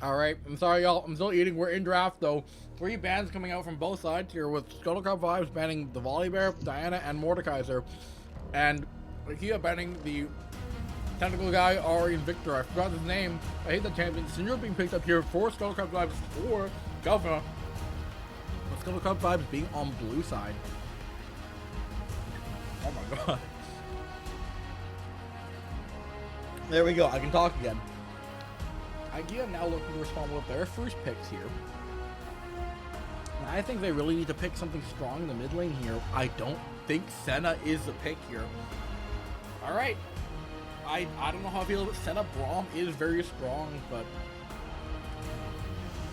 All right, I'm sorry, y'all. I'm still eating. We're in draft, though. 3 bans coming out from both sides here with Scuttle Vibes banning the Volley Bear, Diana, and Mordekaiser. And IKEA banning the technical guy, Ari and Victor. I forgot his name. I hate the champion. Syndrome being picked up here for Scuttle Vibes for Governor. With Scuttle Vibes being on blue side. Oh my god. There we go. I can talk again. IKEA now looking to respond with their first picks here. And I think they really need to pick something strong in the mid lane here. I don't think Senna is the pick here. Alright. I don't know how I feel about Senna. Braum is very strong, but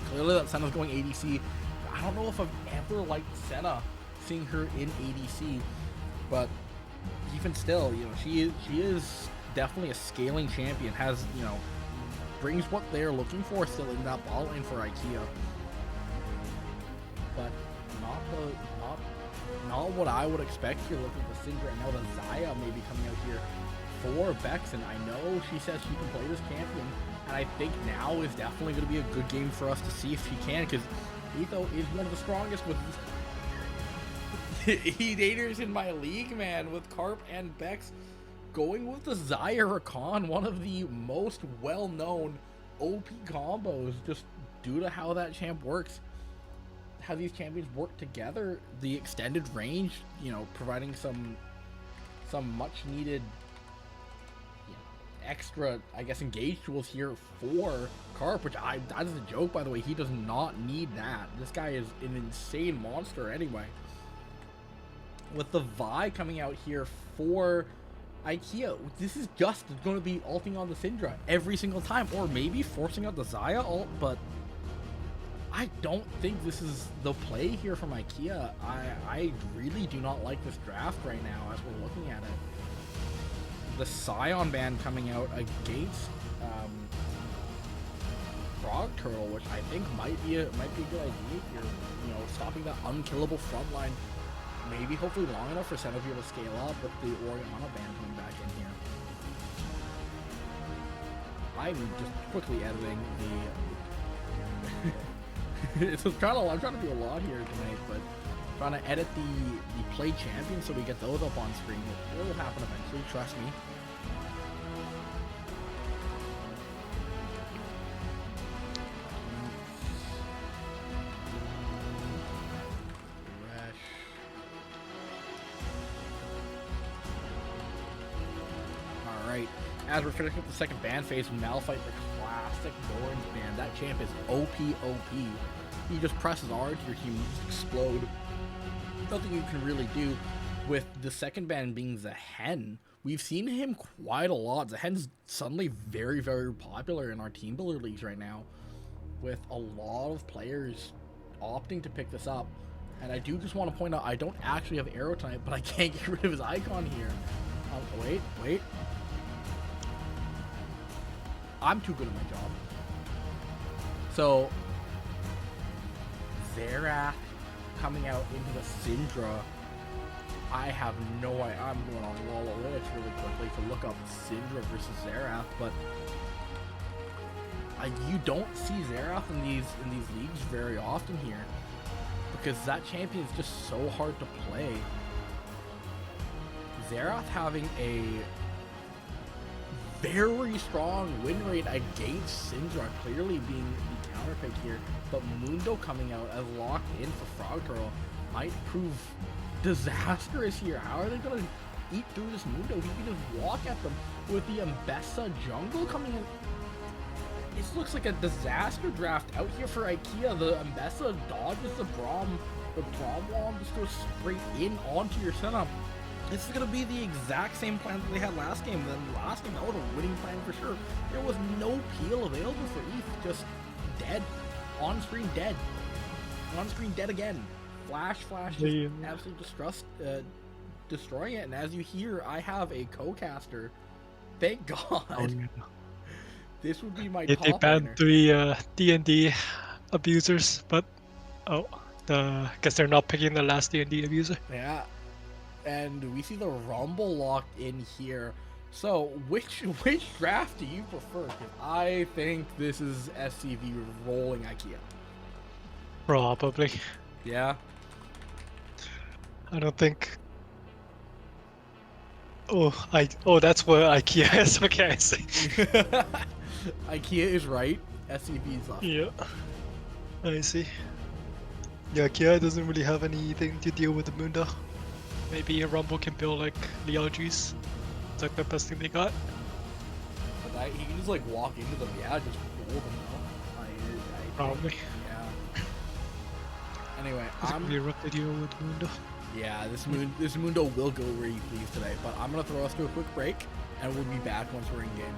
clearly that Senna's going ADC. I don't know if I've ever liked Senna, seeing her in ADC, but even still, you know, she is definitely a scaling champion. Has, you know, brings what they're looking for still in that ball lane for IKEA, but not what I would expect here. Looking for Syndra, and now the Xayah may be coming out here for Vexen. I know she says she can play this champion, and I think now is definitely going to be a good game for us to see if she can, because Etho is one of the strongest with E-daters in my league, man, with Carp and Bex. Going with the Xayah Rakan, one of the most well-known OP combos, just due to how that champ works, how these champions work together, the extended range, you know, providing some much-needed, you know, extra, I guess, engage tools here for Carp, which that is a joke, by the way. He does not need that. This guy is an insane monster anyway. With the Vi coming out here for IKEA, this is just going to be ulting on the Syndra every single time, or maybe forcing out the Xayah ult, but I don't think this is the play here from IKEA. I really do not like this draft right now as we're looking at it. The Scion ban coming out against Frog Turtle, which I think might be a good idea here. You know, stopping that unkillable front line. Maybe hopefully long enough for Senna to be able to scale up with the Oriana band coming back in here. I'm just quickly editing the I'm trying to do a lot here tonight, but trying to edit the play champions so we get those up on screen. It will happen eventually, trust me. As we're finishing up the second ban phase, Malphite, the classic Doran's ban. That champ is OP. He just presses R to your team, you just explode. Nothing you can really do. With the second ban being Zhen, we've seen him quite a lot. Zhen's suddenly very, very popular in our team builder leagues right now, with a lot of players opting to pick this up. And I do just want to point out, I don't actually have Arrow type, but I can't get rid of his icon here. Wait. I'm too good at my job. So, Xerath coming out into the Syndra. I have no idea. I'm going on Lolalytics really quickly to look up Syndra versus Xerath, but you don't see Xerath in these leagues very often here, because that champion is just so hard to play. Xerath having a very strong win rate against Syndra, clearly being the counter pick here, but Mundo coming out as locked in for Frog Turtle might prove disastrous here. How are they going to eat through this Mundo? He can just walk at them with the Mbessa jungle coming in. This looks like a disaster draft out here for IKEA. The Mbessa dodges the Braum wall just goes straight in onto your setup. This is going to be the exact same plan that they had last game. Then last game, that was a winning plan for sure. There was no peel available for ETH. Just dead. On screen dead. On screen dead again. Flash, just absolutely destroying it. And as you hear, I have a co-caster. Thank God. Oh, yeah. This would be my They top banned laner. 3 D&D abusers, but guess they're not picking the last D&D abuser. Yeah. And we see the Rumble locked in here. So, which draft do you prefer? 'Cause I think this is SCV rolling IKEA. Probably. Yeah. I don't think. Oh, that's what IKEA is. Okay, I see. IKEA is right. SCV is left. Yeah, I see. Yeah, IKEA doesn't really have anything to deal with the Munda. Maybe a Rumble can build like Liaoju's. It's like the best thing they got. But he can just like walk into them. Yeah, just roll them though. I Probably. Yeah. Anyway, It's gonna be a rough video with Munda. yeah, this Mundo will go where you please today. But I'm gonna throw us to a quick break, and we'll be back once we're in game.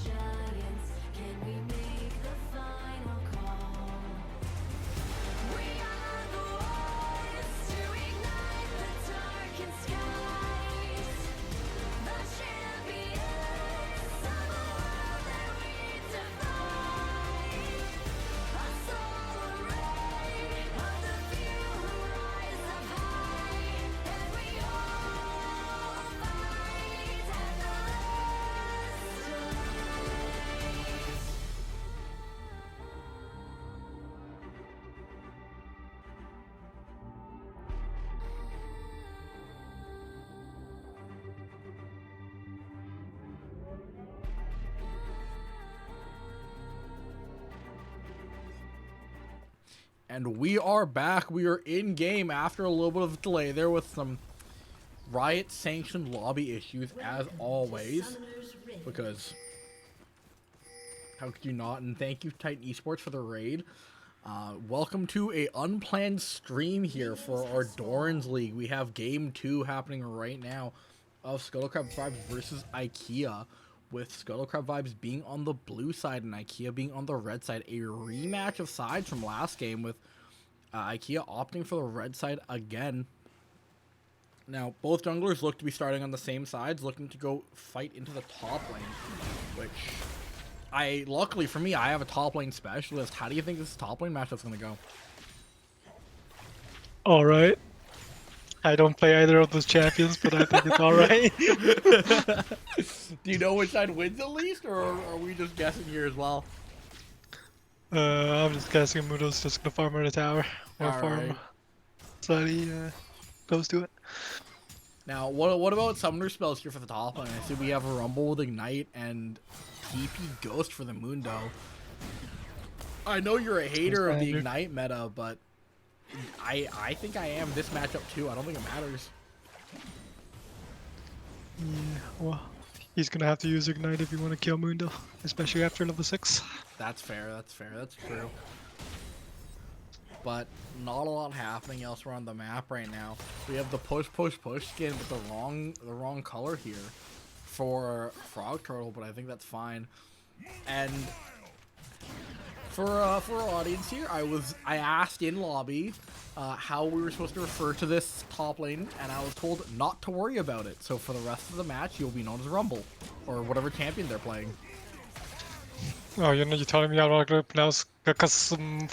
giants. Can we make the final call? We are the ones to ignite the darkened skies. The champions of a world that we defy. A solar ray of the few who rise up high, and we all fight at the last light. And we are back. We are in game after a little bit of a delay there with some riot sanctioned lobby issues as always. Because how could you not? And thank you Titan Esports for the raid. Welcome to a unplanned stream here for our Doran's League. We have game 2 happening right now of Scuttlecrab Vibes versus IKEA, with Scuttlecrab Vibes being on the blue side and IKEA being on the red side. A rematch of sides from last game with IKEA opting for the red side again. Now, both junglers look to be starting on the same sides, looking to go fight into the top lane, which luckily for me, I have a top lane specialist. How do you think this top lane matchup's going to go? Alright. I don't play either of those champions, but I think it's alright. Do you know which side wins at least, or are we just guessing here as well? I'm just guessing Mundo's just gonna farm on the tower. Or farm Alright. slightly close to it. Now, what about summoner spells here for the top lane? I see we have a Rumble with Ignite and TP Ghost for the Mundo. I know you're a hater of the Standard. Ignite meta, but I think I am this matchup too. I don't think it matters. Yeah, well, he's gonna have to use Ignite if you want to kill Mundo, especially after level 6. That's fair, that's fair, that's true. But not a lot happening elsewhere on the map right now. We have the push skin with the wrong color here for Frog Turtle, but I think that's fine. And for our audience here, I asked in lobby how we were supposed to refer to this top lane, and I was told not to worry about it. So for the rest of the match, you'll be known as Rumble, or whatever champion they're playing. Oh, you're telling me I'm not gonna pronounce Gukasum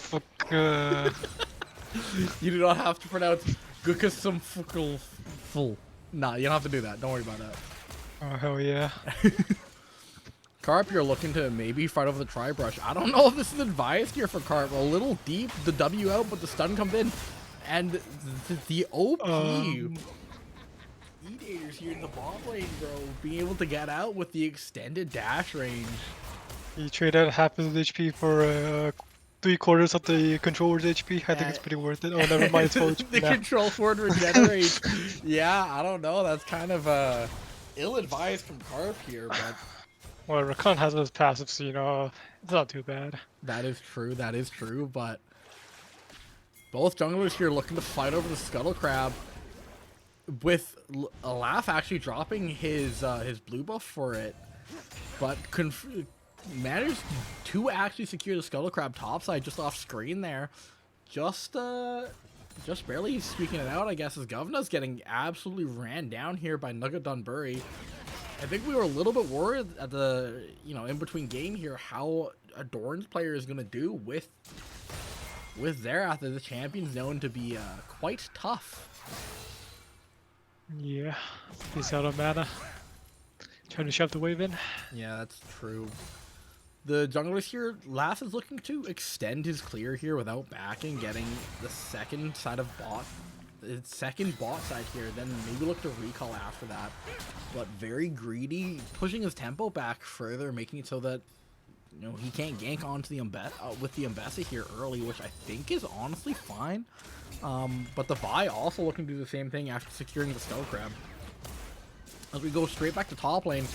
You do not have to pronounce Gukasum full. Nah, you don't have to do that. Don't worry about that. Oh, hell yeah. Carp, you're looking to maybe fight over the Tri-Brush. I don't know if this is advised here for Carp. A little deep, the W out, but the stun comes in. And the OP E-Daters here in the bot lane, bro. Being able to get out with the extended dash range. He traded half his HP for 3/4 of the controller's HP. I think it's pretty worth it. Oh, never mind, it's full HP The now. control sword regenerates. Yeah, I don't know. That's kind of ill-advised from Carp here, but Well, Rakan has his passive, so it's not too bad. that is true, but both junglers here looking to fight over the Scuttle Crab, with Alaf actually dropping his blue buff for it, but managed to actually secure the Scuttle Crab topside just off screen there. Just barely squeaking it out, I guess, as Govna's getting absolutely ran down here by Nugget Dunbury. I think we were a little bit worried at the, in between game here, how a Doran's player is going to do with Zerath, as the champion's known to be quite tough. Yeah, he's out of mana. Trying to shove the wave in. Yeah, that's true. The junglers here, Lass is looking to extend his clear here without backing, getting the second side of bot. The second bot side here, then maybe look to recall after that. But very greedy, pushing his tempo back further, making it so that he can't gank onto the with the Mbessa here early, which I think is honestly fine. But the Vi also looking to do the same thing after securing the Skull Crab. As we go straight back to top lane,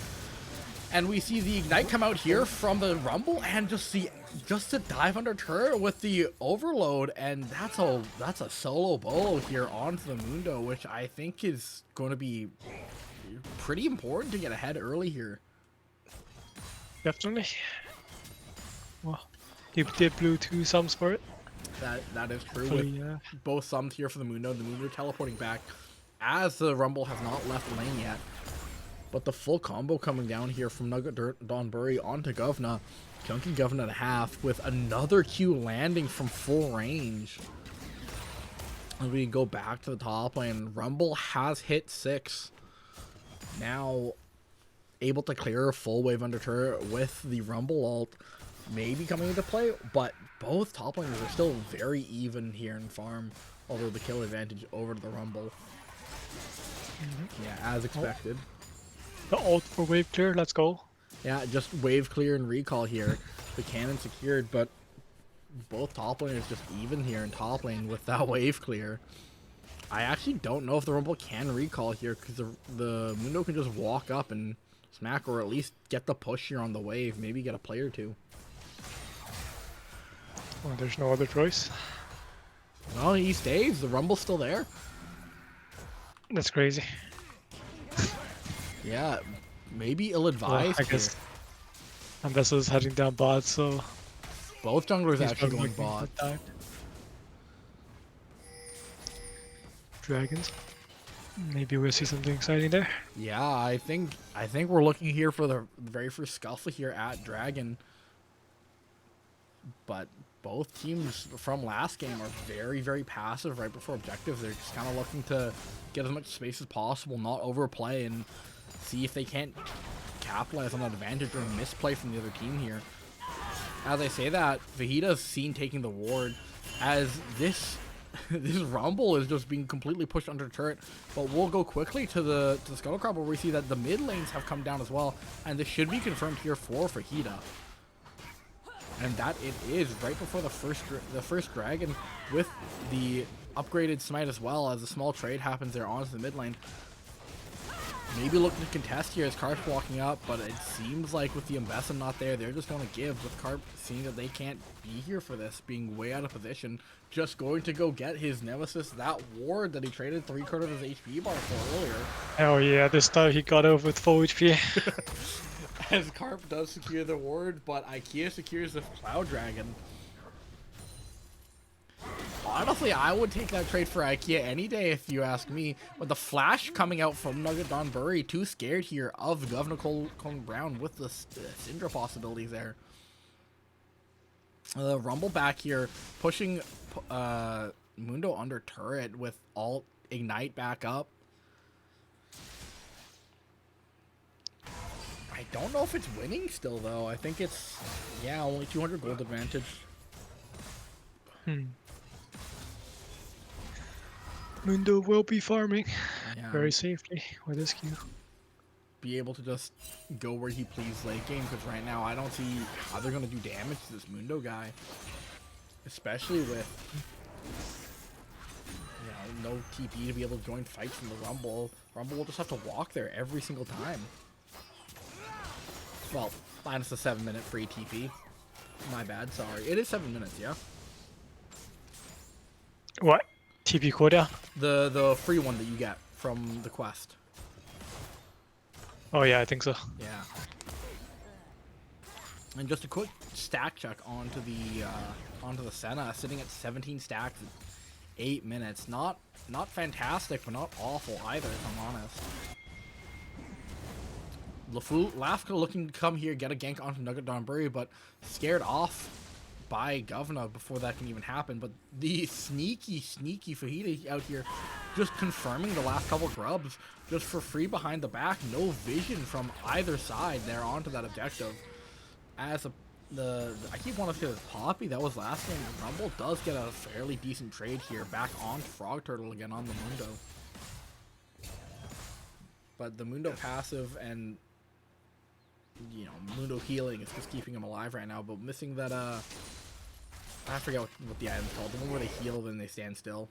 and we see the Ignite come out here from the Rumble, and just to dive under turret with the Overload, and that's a solo bolo here onto the Mundo, which I think is going to be pretty important to get ahead early here. Definitely. Well, you did blue 2 sums for it. That is true. Hopefully, With yeah. both sums here for the Mundo teleporting back, as the Rumble has not left lane yet. But the full combo coming down here from Nugget Donbury onto Govna, chunking Govna to half with another Q landing from full range. And we go back to the top lane. Rumble has hit 6. Now able to clear a full wave under turret with the Rumble ult maybe coming into play, but both top laners are still very even here in farm, although the kill advantage over to the Rumble. Yeah, as expected. The ult for wave clear, let's go. Yeah, just wave clear and recall here. The cannon secured, but both top laners just even here in top lane with that wave clear. I actually don't know if the Rumble can recall here, because the Mundo can just walk up and smack, or at least get the push here on the wave, maybe get a play or two. Well, there's no other choice. Well, he stays. The Rumble's still there. That's crazy. Yeah, maybe Well, ill-advised I here. guess Ambassador's heading down bot, so Both junglers he's actually probably going bot. making that. Dragons. Maybe we'll see something exciting there. Yeah, I think we're looking here for the very first scuffle here at Dragon. But both teams from last game are very, very passive right before objectives. They're just kind of looking to get as much space as possible, not overplay, and see if they can't capitalize on that advantage or misplay from the other team here. As I say that, Vegeta's seen taking the ward, as this this Rumble is just being completely pushed under turret. But we'll go quickly to the Scuttle Crab, where we see that the mid lanes have come down as well, and this should be confirmed here for Vegeta. And that it is right before the first dragon, with the upgraded smite as well, as a small trade happens there onto the mid lane. Maybe looking to contest here as Carp's walking up, but it seems like with the Ambessa not there, they're just going to give, with Carp seeing that they can't be here for this, being way out of position, just going to go get his nemesis, that ward that he traded 3/4 of his HP bar for earlier. Oh yeah, this time he got over with full HP. As Carp does secure the ward, but IKEA secures the Cloud Dragon. Honestly, I would take that trade for IKEA any day if you ask me. But the flash coming out from Nugget Donbury, too scared here of Governor Colin Brown with the Syndra possibilities there. Rumble back here, pushing Mundo under turret with alt ignite back up. I don't know if it's winning still, though. I think it's, yeah, only 200 gold advantage. Mundo will be farming Yeah, very safely with his Q. be able to just go where he please late game, because right now I don't see how they're going to do damage to this Mundo guy. Especially with, you know, no TP to be able to join fights from the Rumble. Rumble will just have to walk there every single time. Well, minus the 7-minute free TP. My bad, sorry. It is 7 minutes, yeah? What? TP quota? The free one that you get from the quest. Oh yeah, I think so. Yeah. And just a quick stack check onto the Senna, sitting at 17 stacks in 8 minutes. Not fantastic, but not awful either, if I'm honest. Lafka looking to come here, get a gank onto Nugget Donbury, but scared off by Govna before that can even happen. But the sneaky Fajita out here just confirming the last couple grubs just for free behind the back. No vision from either side there onto that objective. As I keep wanting to say the Poppy that was last game, Rumble does get a fairly decent trade here back on Frog Turtle again on the Mundo. But the Mundo passive and, you know, Mundo healing is just keeping him alive right now, but missing that, I forget what the item's called, the one where they heal then they stand still.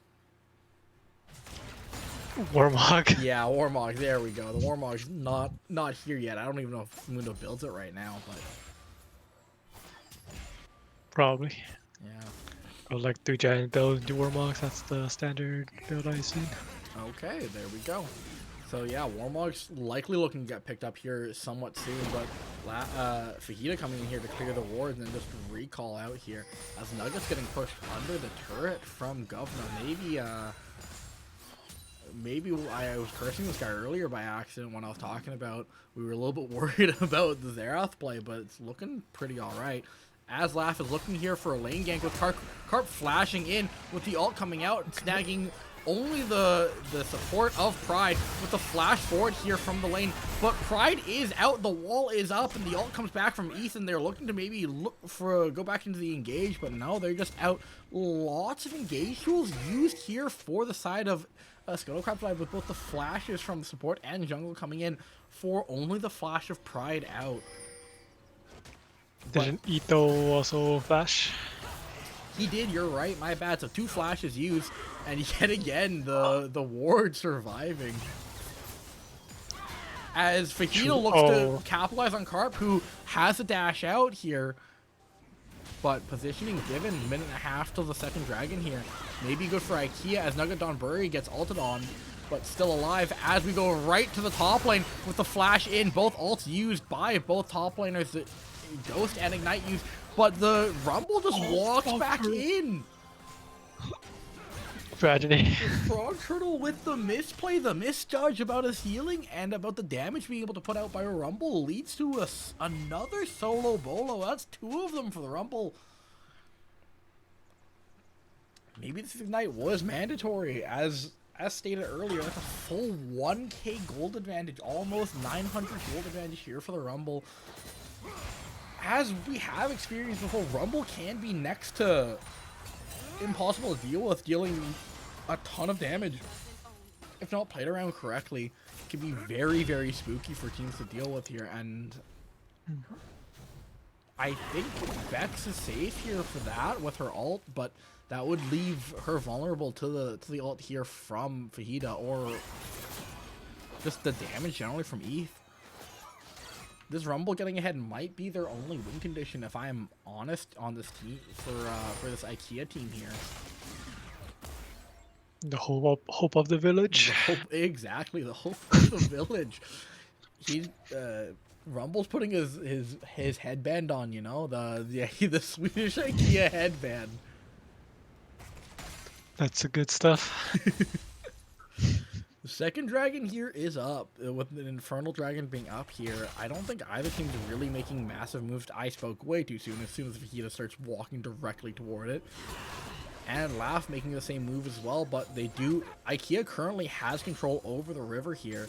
Warmog. Yeah, Warmog, there we go. The Warmog's not here yet. I don't even know if Mundo builds it right now, but Probably. yeah. Or like do giant build into Warmogs, that's the standard build I've seen. Okay, there we go. So yeah, Warmog's likely looking to get picked up here somewhat soon, but Fajita coming in here to clear the wards and just recall out here as Nuggets getting pushed under the turret from Governor. Maybe I was cursing this guy earlier by accident when I was talking about we were a little bit worried about the Xerath play, but it's looking pretty alright. As Laugh is looking here for a lane gank with Carp flashing in with the ult coming out and snagging only the support of Pride with the flash forward here from the lane. But Pride is out, the wall is up, and the ult comes back from Ethan. They're looking to maybe go back into the engage, but no, they're just out. Lots of engage tools used here for the side of Scuttle Vibe with both the flashes from the support and jungle coming in for only the flash of Pride out. Didn't Ito also flash? He did, you're right, my bad. So 2 flashes used, and yet again, the ward surviving. As Fajita looks to capitalize on Carp, who has a dash out here. But positioning given, 1.5 till the second dragon here. Maybe good for IKEA as Nugget Donbury gets ulted on, but still alive as we go right to the top lane with the flash in. Both ults used by both top laners, the Ghost and Ignite used, but the Rumble just walks back in. Tragedy. Frog Turtle with the misplay, the misjudge about his healing, and about the damage being able to put out by a Rumble leads to another solo bolo. That's 2 of them for the Rumble. Maybe this Ignite was mandatory, as stated earlier. That's a full 1k gold advantage, almost 900 gold advantage here for the Rumble. As we have experienced before, Rumble can be next to impossible to deal with, dealing a ton of damage. If not played around correctly, it can be very, very spooky for teams to deal with here, and I think Vex is safe here for that with her ult, but that would leave her vulnerable to the ult here from Fajita, or just the damage generally from ETH. This Rumble getting ahead might be their only win condition, if I'm honest, on this team for this IKEA team here. The hope of the village. Exactly, the hope of the village. Rumble's putting his headband on, you know, the Swedish IKEA headband. That's the good stuff. The second dragon here is up, with an Infernal Dragon being up here. I don't think either team's really making massive moves. I spoke way too soon as Fajita starts walking directly toward it. And Laugh making the same move as well, but they do... IKEA currently has control over the river here.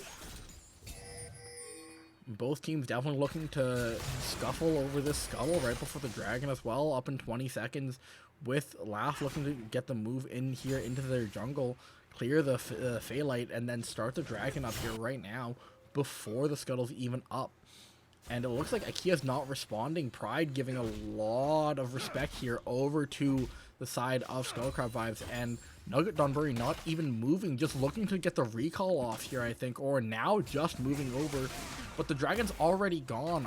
Both teams definitely looking to scuffle over this Scuttle right before the dragon as well, up in 20 seconds, with Laugh looking to get the move in here into their jungle, clear the Phalite, and then start the dragon up here right now before the Scuttle's even up. And it looks like IKEA's not responding. Pride giving a lot of respect here over to the side of Skullcrab Vibes, and Nugget Donbury not even moving, just looking to get the recall off here, I think, or now just moving over. But the dragon's already gone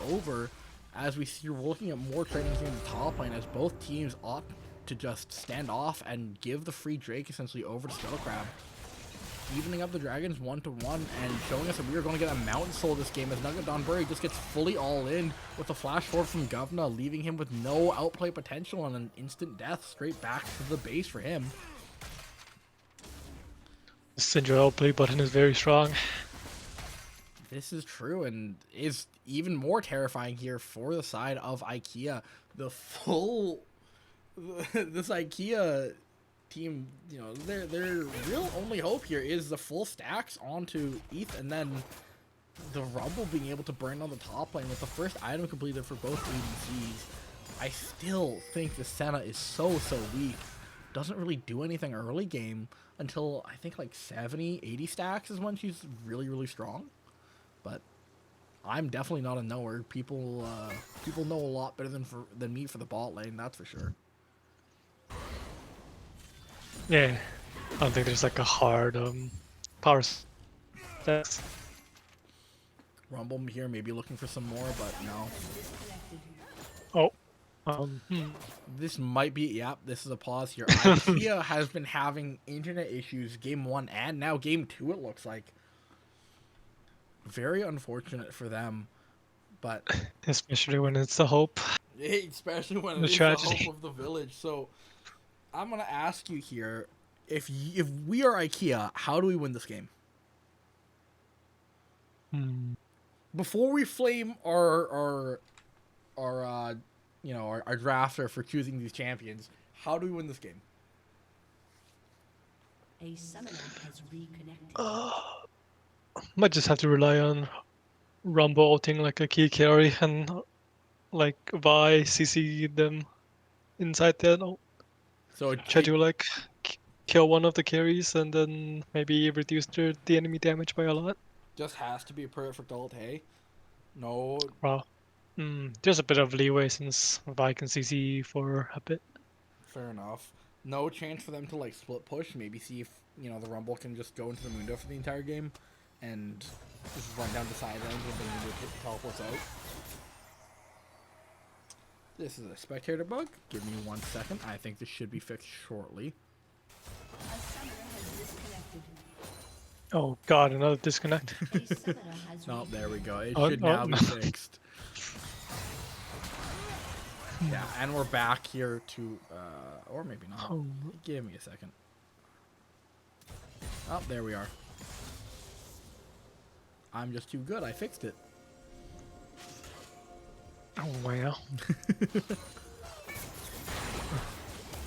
over, as we see we're looking at more trading here in the top lane, as both teams opt to just stand off and give the free Drake essentially over to Skullcrab, evening up the dragons 1-1 and showing us that we are going to get a Mountain Soul this game, as Nugget Donbury just gets fully all in with a flash forward from Govna, leaving him with no outplay potential and an instant death straight back to the base for him. The Syndra outplay button is very strong. This is true, and is even more terrifying here for the side of IKEA. The full... this IKEA team, you know, their real only hope here is the full stacks onto ETH, and then the Rumble being able to burn on the top lane with the first item completed for both ADCs. I still think the Senna is so weak. Doesn't really do anything early game until I think like 70-80 stacks is when she's really strong. But I'm definitely not a knower. People know a lot better than me for the bot lane, that's for sure. Yeah, I don't think there's like a hard power stats. Rumble here maybe looking for some more, but Oh, no. This might be, yep, this is a pause here. IKEA has been having internet issues game 1 and now game 2, it looks like. Very unfortunate for them, but Especially when it's the hope. especially when The it is the hope tragedy. of the village. So I'm gonna ask you here, if we are IKEA, how do we win this game? Before we flame our our drafter for choosing these champions, how do we win this game? A summoner has reconnected. Might just have to rely on Rumble ulting like a key carry and like Vi CC them inside there. So Try to like kill one of the carries and then maybe reduce the enemy damage by a lot. just has to be a perfect ult, hey? No, Wow. There's a bit of leeway since Vi can CC for a bit. fair enough. No chance for them to like split push. Maybe see if the Rumble can just go into the Mundo for the entire game, and just run down the side lanes when the Mundo teleports out. This is a spectator bug. Give me 1 second. I think this should be fixed shortly. A summoner has disconnected. Oh god, another disconnect. A summoner has No, there we go. It Oh, should oh, now be no. fixed. Yeah, and we're back here to, or maybe not. Oh. Give me a second. Oh, there we are. I'm just too good. I fixed it. Oh wow.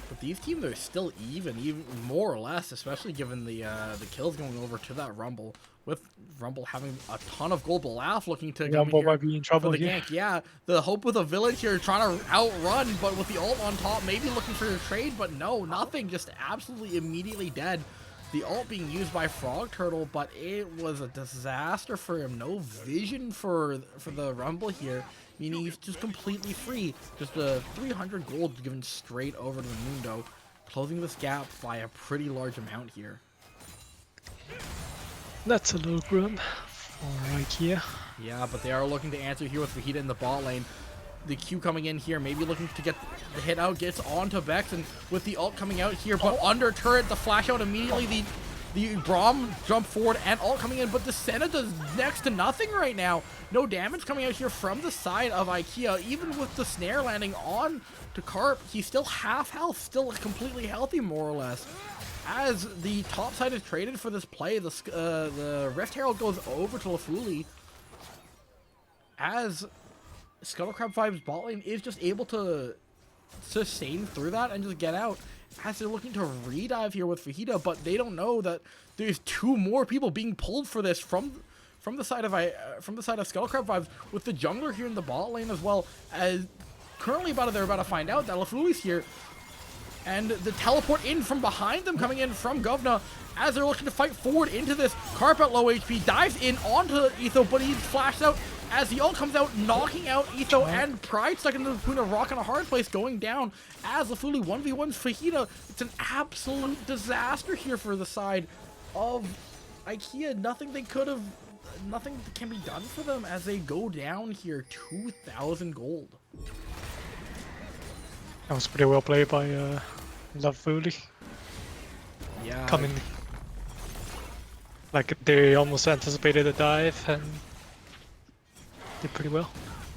But these teams are still even more or less, especially given the kills going over to that Rumble. With Rumble having a ton of gold, Laugh looking to come Rumble here might be in for trouble the here. gank. Yeah, the hope with the village here trying to outrun, but with the ult on top, maybe looking for a trade, but no, nothing. Just absolutely immediately dead. The ult being used by Frog Turtle, but it was a disaster for him. No vision for the Rumble here, meaning he's just completely free. Just a 300 gold given straight over to the Mundo, closing this gap by a pretty large amount here. That's a little grim for IKEA. Yeah, but they are looking to answer here with Fajita in the bot lane. The Q coming in here, maybe looking to get the hit out, gets onto Vex, and with the ult coming out here, but under turret, the flash out immediately, the Braum jump forward and ult coming in, but the Senna does next to nothing right now. No damage coming out here from the side of IKEA, even with the snare landing on to Carp, he's still half health, still completely healthy more or less. As the top side is traded for this play, the Rift Herald goes over to Lafuli, as Scuttlecrab 5's bot lane is just able to sustain through that and just get out, as they're looking to redive here with Fajita, but they don't know that there's two more people being pulled for this from the side of Scuttlecrab 5, with the jungler here in the bot lane as well. As currently they're about to find out that Lafuli's here, and the teleport in from behind them coming in from Govna as they're looking to fight forward into this. Carp at low HP dives in onto Etho, but he's flashed out as the ult comes out, knocking out Etho and Pride, stuck into between a rock and a hard place, going down as Lafuli 1v1s Fajita. It's an absolute disaster here for the side of IKEA. Nothing can be done for them as they go down here 2,000 gold. That was pretty well played by Lovely. Yeah. Coming. Like they almost anticipated a dive and did pretty well.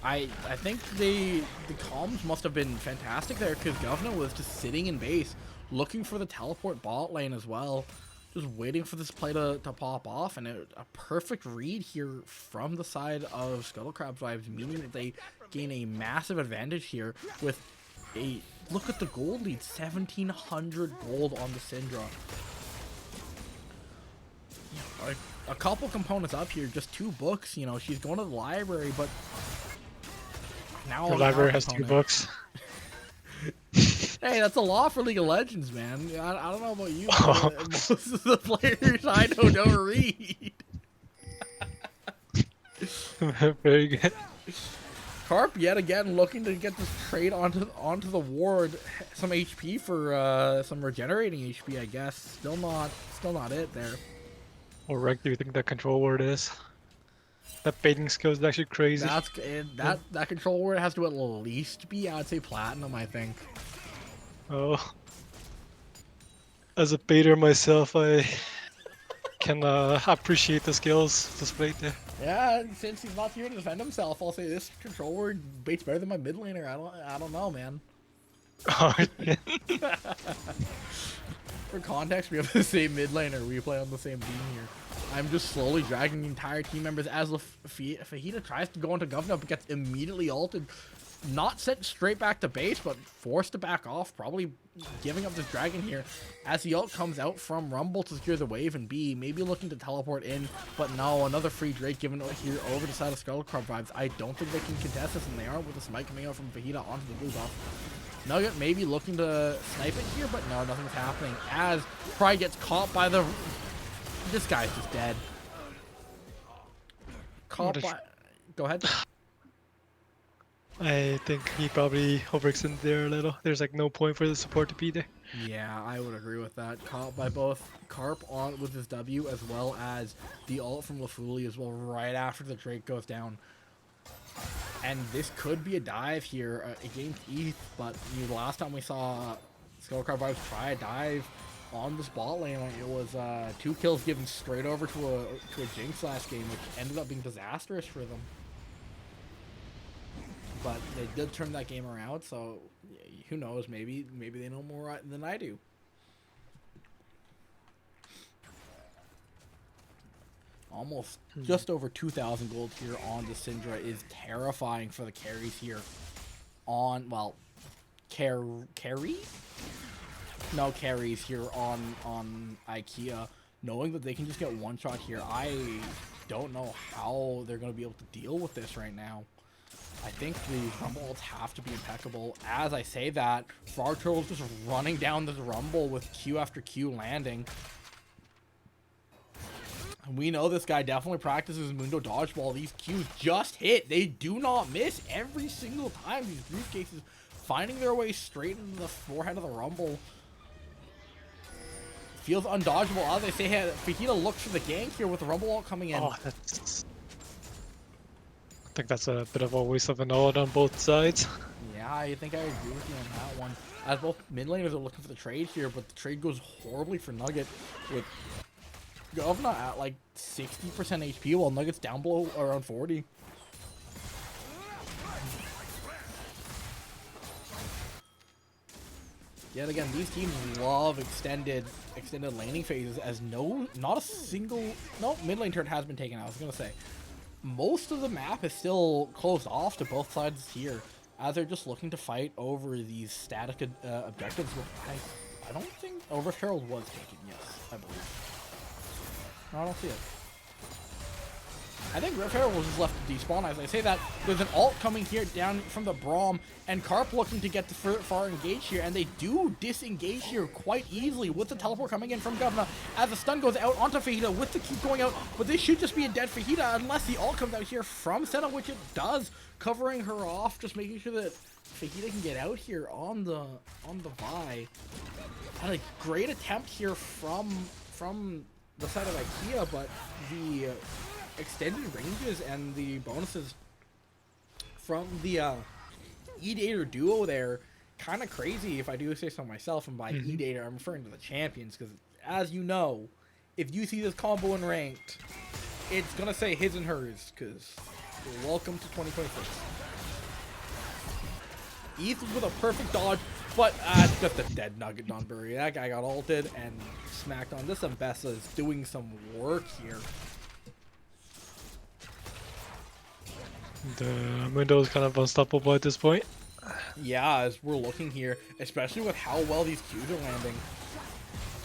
I think the comms must have been fantastic there, because Govna was just sitting in base, looking for the teleport bot lane as well, just waiting for this play to pop off, and a perfect read here from the side of Scuttlecrab Vibes, meaning that they gain a massive advantage here with a look at the gold lead, 1,700 gold on the Syndra. A couple components up here, just 2 books. She's going to the library, but now The library has 2 books. Hey, that's a law for League of Legends, man. I don't know about you, but most of the players I know don't read. Very good. Carp yet again looking to get this trade onto the ward, some HP for some regenerating HP, I guess. Still not it there. What rank do you think that control word is? That baiting skill is actually crazy. That control word has to at least be, I'd say, platinum, I think. Oh. As a baiter myself, I can appreciate the skills displayed there. Yeah, and since he's not here to defend himself, I'll say this controller baits better than my mid laner. I don't know, man. Oh, yeah. For context, we have the same mid laner. We play on the same team here. I'm just slowly dragging the entire team members as Fajita tries to go into Governor, but gets immediately ulted. Not sent straight back to base, but forced to back off, probably giving up this dragon here. As the ult comes out from Rumble to secure the wave, and B, maybe looking to teleport in, but no, another free Drake given here over the side of Scuttle vibes. I don't think they can contest this, and they aren't with the smite coming out from Fajita onto the blue buff. Nugget maybe looking to snipe it here, but no, nothing's happening. As Pride gets caught by the... This guy's just dead. Caught by... Go ahead. I think he probably overextended there a little. There's like no point for the support to be there. Yeah, I would agree with that. Caught by both Carp on with his W as well as the ult from Lafuli as well right after the Drake goes down. And this could be a dive here against ETH, but the last time we saw Skullcrab Vibes try a dive on this bot lane, it was 2 kills given straight over to a Jinx last game, which ended up being disastrous for them. But they did turn that game around, so who knows? Maybe they know more than I do. Almost just over 2,000 gold here on the Syndra is terrifying for the carries here. On carry? No carries here on IKEA, knowing that they can just get one shot here. I don't know how they're going to be able to deal with this right now. I think the Rumble ults have to be impeccable. As I say that, Frog Turtle's just running down this Rumble with Q after Q landing. We know this guy definitely practices Mundo Dodgeball. These Qs just hit. They do not miss every single time. These briefcases finding their way straight into the forehead of the Rumble. Feels undodgeable. As I say, Fajita looks for the gank here with the Rumble ult coming in. Oh, that's... I think that's a bit of a waste of an ult on both sides. Yeah, I think I agree with you on that one. As both mid laners are looking for the trade here, but the trade goes horribly for Nugget with Governor at like 60% HP while Nugget's down below around 40. Yet again, these teams love extended laning phases as not a single mid lane turret has been taken out. I was gonna say most of the map is still closed off to both sides here, as they're just looking to fight over these static objectives. I don't think Rift Herald was taken. Yes, I believe. No, I don't see it. I think Rift Herald was just left to despawn. As I say that, there's an ult coming here down from the Braum, and Carp looking to get the far engaged here, and they do disengage here quite easily with the teleport coming in from Govna as the stun goes out onto Fajita with the Q going out, but this should just be a dead Fajita unless the ult comes out here from Senna, which it does, covering her off, just making sure that Fajita can get out here on the Vi. And a great attempt here from the side of IKEA, but the extended ranges and the bonuses from the E-Dater duo there, kind of crazy if I do say so myself. And by E-Dater, I'm referring to the champions, because as you know, if you see this combo in ranked, it's gonna say his and hers, because welcome to 2026. Ethan with a perfect dodge, but just a dead Nugget Donbury. That guy got ulted and smacked on. This Ambessa is doing some work here. The Mundo is kind of unstoppable at this point. Yeah, as we're looking here, especially with how well these Qs are landing.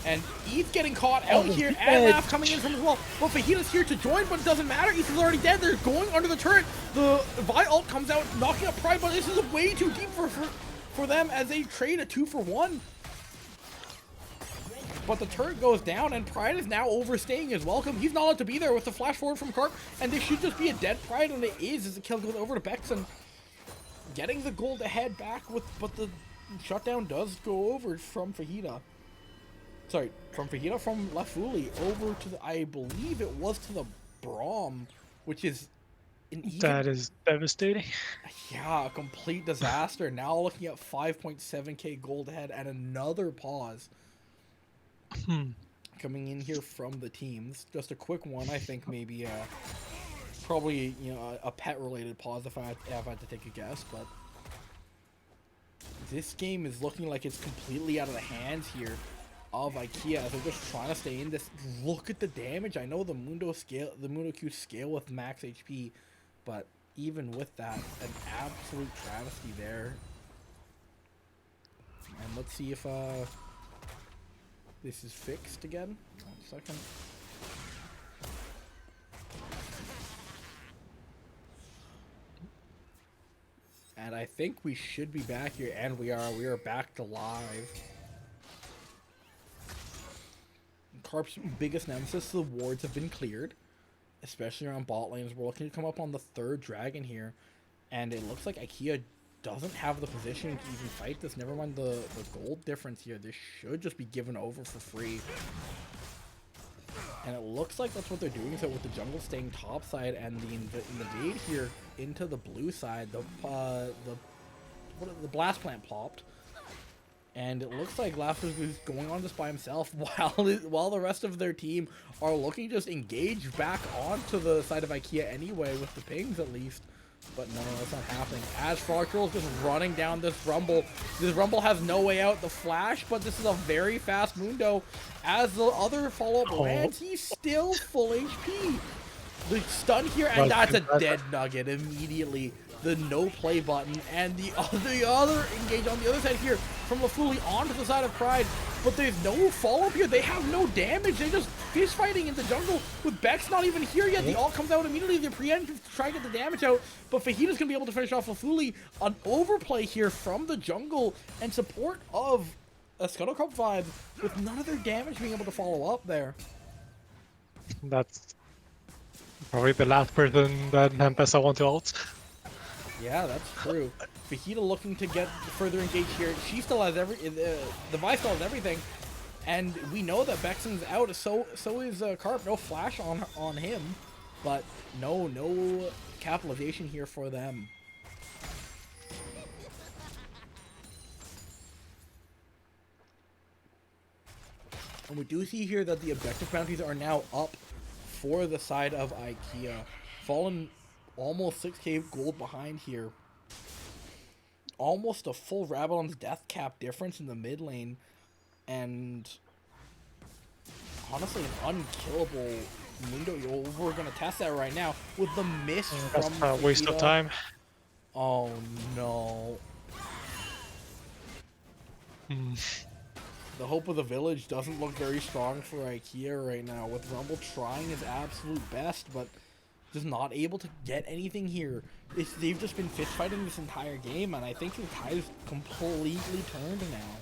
And Eve's getting caught out here, and Laugh coming in from as well. But Fajita's here to join, but it doesn't matter. Ethan's already dead. They're going under the turret. The Vi ult comes out, knocking up Pride, but this is way too deep for them as they trade a 2-for-1. But the turret goes down, and Pride is now overstaying his welcome. He's not allowed to be there with the flash forward from Carp, and this should just be a dead Pride, and it is as the kill goes over to Bexon. Getting the gold ahead back, but the shutdown does go over from Fajita. Sorry, from Fajita from Lafuli over to the, I believe it was to the Braum, which is an even... That is devastating. Yeah, a complete disaster. Now looking at 5.7k gold ahead and another pause coming in here from the teams. Just a quick one, I think maybe probably, you know, a pet related pause if I had to take a guess, but this game is looking like it's completely out of the hands here of IKEA as they're just trying to stay in this. Look at the damage. I know the Mundo Q scale with max HP, but even with that, an absolute travesty there. And let's see if this is fixed again. 1 second. And I think we should be back here, and we are back to live. Carp's biggest nemesis, the wards have been cleared, especially around bot lanes. We're looking to come up on the 3rd dragon here, and it looks like IKEA doesn't have the position to even fight this. Never mind the gold difference here. This should just be given over for free. And it looks like that's what they're doing. So with the jungle staying top side and the invade here into the blue side, the blast plant popped, and it looks like Laughter's is going on just by himself while the rest of their team are looking to just engage back onto the side of IKEA anyway with the pings at least. But no, that's not happening. As Frogtroll is just running down this Rumble. This Rumble has no way out the flash, but this is a very fast Mundo. As the other follow-up lands, he's still full HP. The stun here, and that's a dead nugget immediately. The no play button, and the other engage on the other side here from Lafuli onto the side of Pride. But there's no follow-up here. They have no damage. They're just fish fighting in the jungle with Bex not even here yet. The ult comes out immediately. They're preemptive to try and get the damage out. But Fajita's going to be able to finish off Lafuli. An overplay here from the jungle and support of a Scuttle vibe with none of their damage being able to follow up there. That's probably the last person that Tempest want to ult. Yeah, that's true. Fajita looking to get further engaged here. She still has the Vi still has everything, and we know that Bexon's out. So is Carp. No flash on him, but no capitalization here for them. And we do see here that the objective bounties are now up for the side of IKEA. Fallen almost 6k gold behind here. Almost a full Rabadon's death cap difference in the mid lane. And honestly, an unkillable Mundo. We're going to test that right now with the miss from a waste of time. Oh no. The hope of the village doesn't look very strong for IKEA right now, with Rumble trying his absolute best, but just not able to get anything here. They've just been fist fighting this entire game, and I think the tide's completely turned now.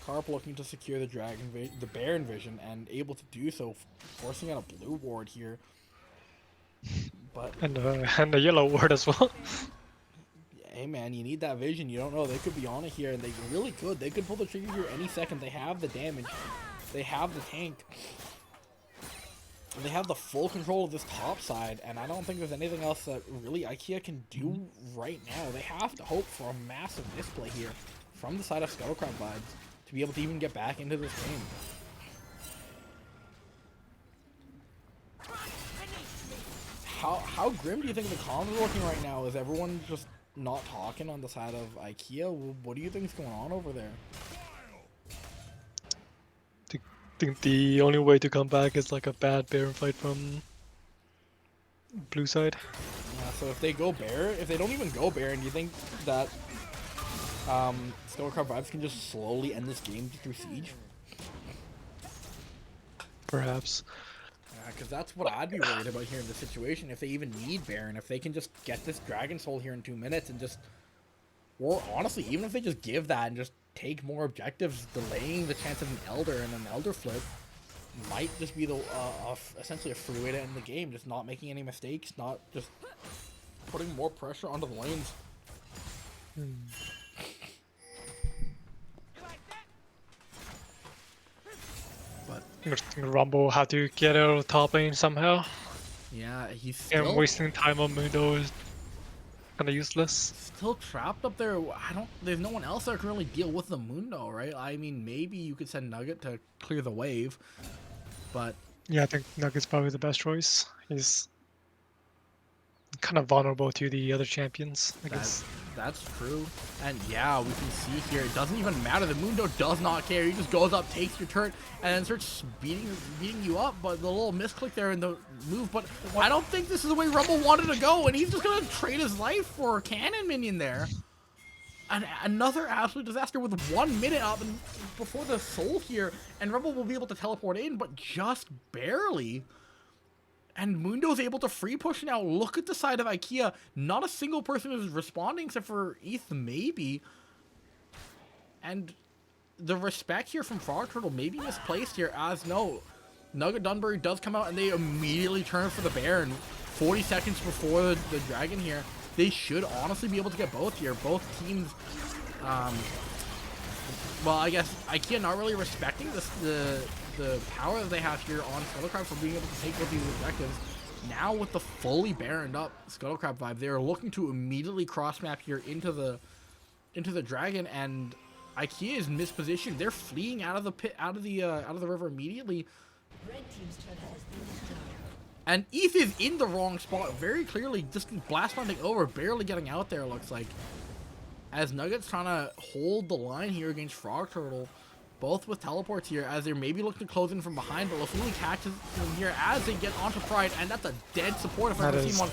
Carp looking to secure the Baron vision, and able to do so, forcing out a blue ward here. But And the yellow ward as well. hey man, you need that vision. You don't know, they could be on it here, and they really could. They could pull the trigger here any second. They have the damage. They have the tank. They have the full control of this top side, and I don't think there's anything else that really IKEA can do right now. They have to hope for a massive misplay here from the side of Scuttlecraft vibes to be able to even get back into this game. How grim do you think the comms are looking right now? Is everyone just not talking on the side of IKEA? What do you think is going on over there? I think the only way to come back is like a bad Baron fight from blue side. Yeah, so if they go Baron, if they don't even go Baron, do you think that Scuttlecraft vibes can just slowly end this game through siege? Perhaps. Because that's what I'd be worried about here in this situation. If they even need Baron, if they can just get this Dragon Soul here in 2 minutes and just, or honestly, even if they just give that and just take more objectives, delaying the chance of an Elder and an Elder flip might just be the essentially a free way to end the game. Just not making any mistakes, not just putting more pressure onto the lanes. Rumble had to get out of top lane somehow. Yeah, he's still... And wasting time on Mundo is Kind of useless. Still trapped up there. There's no one else that can really deal with the Mundo, right? I mean, maybe you could send Nugget to clear the wave, but Yeah, I think Nugget's probably the best choice. He's kind of vulnerable to the other champions, I guess. that's true. And yeah, we can see here, it doesn't even matter. The Mundo does not care. He just goes up, takes your turret, and then starts beating you up. But the little misclick there in the move. But I don't think this is the way Rumble wanted to go, and he's just gonna trade his life for a cannon minion there. And another absolute disaster with 1 minute up before the soul here, and Rumble will be able to teleport in, but just barely. And Mundo's able to free push now. Look at the side of IKEA. Not a single person is responding except for ETH, maybe. And the respect here from Frog Turtle may be misplaced here, as no. Nugget Dunbury does come out and they immediately turn for the Baron 40 seconds before the Dragon here. They should honestly be able to get both here. Both teams, well, I guess IKEA not really respecting the power that they have here on Scuttlecrab for being able to take both these objectives. Now with the fully baroned up Scuttlecrab vibe, they're looking to immediately cross map here into the Dragon, and IKEA is mispositioned. They're fleeing out of the pit, out of the river immediately. Red team's turret has been destroyed. And ETH is in the wrong spot, very clearly, just blast landing over, barely getting out there, looks like. As Nugget's trying to hold the line here against Frog Turtle, both with teleports here, as they're maybe looking to close in from behind, but Lafuli catches them here as they get onto Pride, and that's a dead support if I've ever seen one.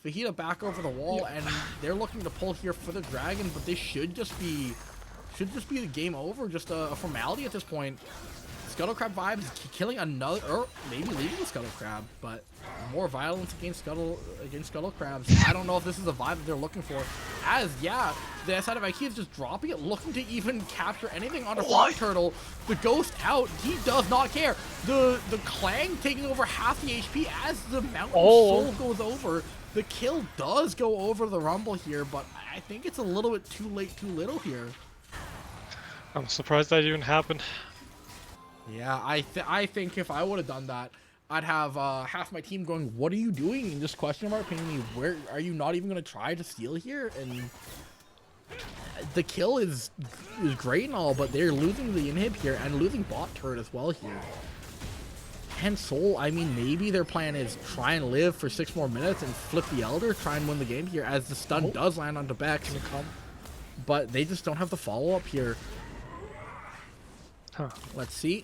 Fajita back over the wall, and they're looking to pull here for the Dragon, but this should just be the game over, just a formality at this point. Scuttlecrab vibes killing another, or maybe leaving the Scuttlecrab, but more violence against Scuttlecrabs. I don't know if this is the vibe that they're looking for. As, yeah, the side of IKEA is just dropping it, looking to even capture anything onto Frog Turtle. The Ghost out, he does not care. The Clang taking over half the HP as the Mountain Soul goes over. The kill does go over the Rumble here, but I think it's a little bit too late, too little here. I'm surprised that even happened. Yeah, I think if I would have done that, I'd have half my team going, "What are you doing?" and just question mark pinging me. Where are you not even going to try to steal here? And the kill is great and all, but they're losing the inhib here and losing bot turret as well here. And Soul, I mean, maybe their plan is try and live for 6 more minutes and flip the Elder, try and win the game here, as the stun does land onto Bex. But they just don't have the follow-up here. Huh. Let's see.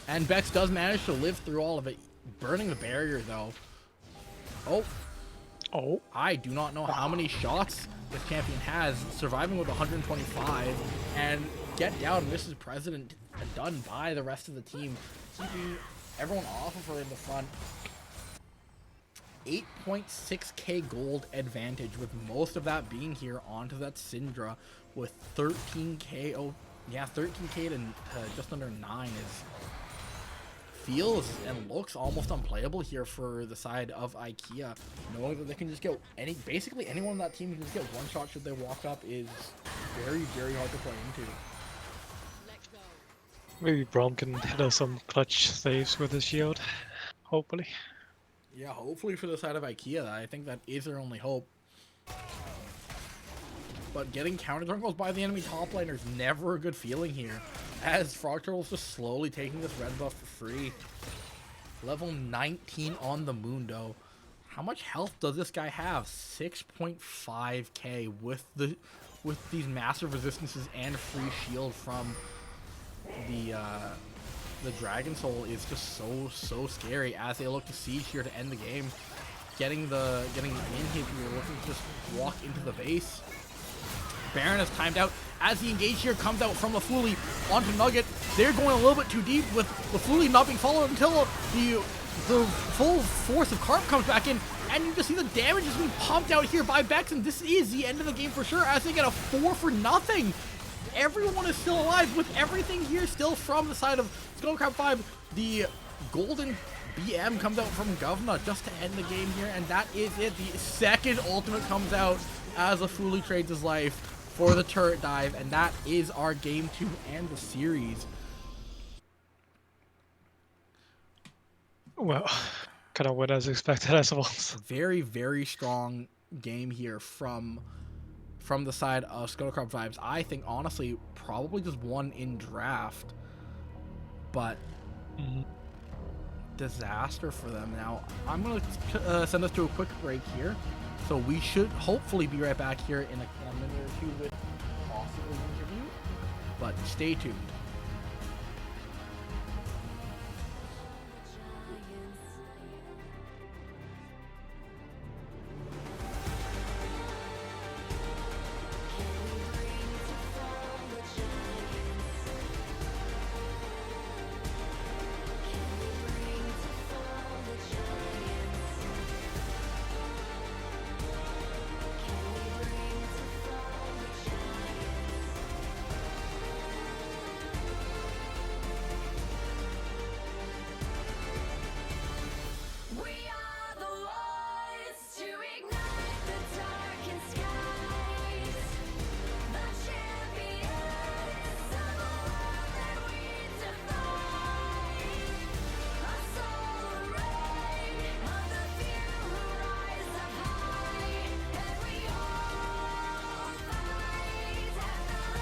And Bex does manage to live through all of it, burning the barrier though. Oh, I do not know how many shots this champion has, surviving with 125, and get down, Mrs. President, done by the rest of the team, keeping everyone off of her in the front. 8.6k gold advantage, with most of that being here onto that Syndra, with 13k, 13k to just under 9 feels and looks almost unplayable here for the side of IKEA. Knowing that they can just get basically anyone on that team can just get one shot should they walk up is very, very hard to play into. Maybe Brom can hit us some clutch saves with his shield, hopefully. Yeah, hopefully for the side of IKEA, I think that is their only hope. But getting counter jungles by the enemy top laner is never a good feeling here, as Frog Turtle's just slowly taking this red buff for free. Level 19 on the Mundo. How much health does this guy have? 6.5k with these massive resistances and free shield from the Dragon Soul is just so scary, as they look to siege here to end the game. Getting in here, looking to just walk into the base. Baron is timed out as the engage here comes out from Lafuli onto Nugget. They're going a little bit too deep, with Lafuli not being followed until the full force of Carp comes back in, and you just see the damage is being pumped out here by Bex, and this is the end of the game for sure, as they get a 4 for nothing. Everyone is still alive, with everything here still from the side of Scuttlecrab 5. The golden BM comes out from Govna just to end the game here, and that is it. The second ultimate comes out as Lafuli trades his life for the turret dive, and that is our game 2 and the series. Well, kind of went as expected, I suppose. Very, very strong game here from the side of Scuttlecraft Vibes. I think honestly probably just won in draft, but disaster for them. Now I'm gonna send us to a quick break here, so we should hopefully be right back here in a minute or two with possible interview, but stay tuned. We are the ones to ignite the darkened skies, the champions of the world that we defy. A solar ray of the few who rise up high, and we all fight at the last light.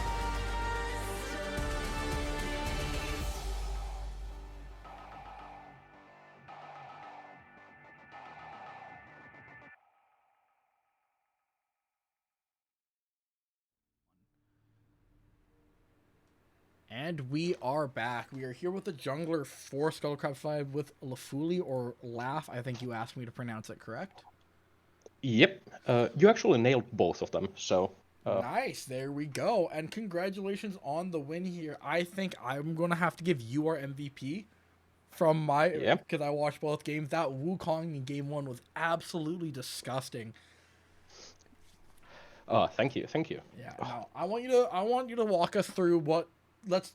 And we are back. We are here with the jungler for Scuttlecraft 5 with Lafuli, or Laugh. I think you asked me to pronounce it correct. Yep, you actually nailed both of them, so... Nice. There we go. And congratulations on the win here. I think I'm going to have to give you our MVP from my... Yeah. Because I watched both games. That Wukong in game 1 was absolutely disgusting. Thank you. Yeah. Now, I want you to walk us through what... Let's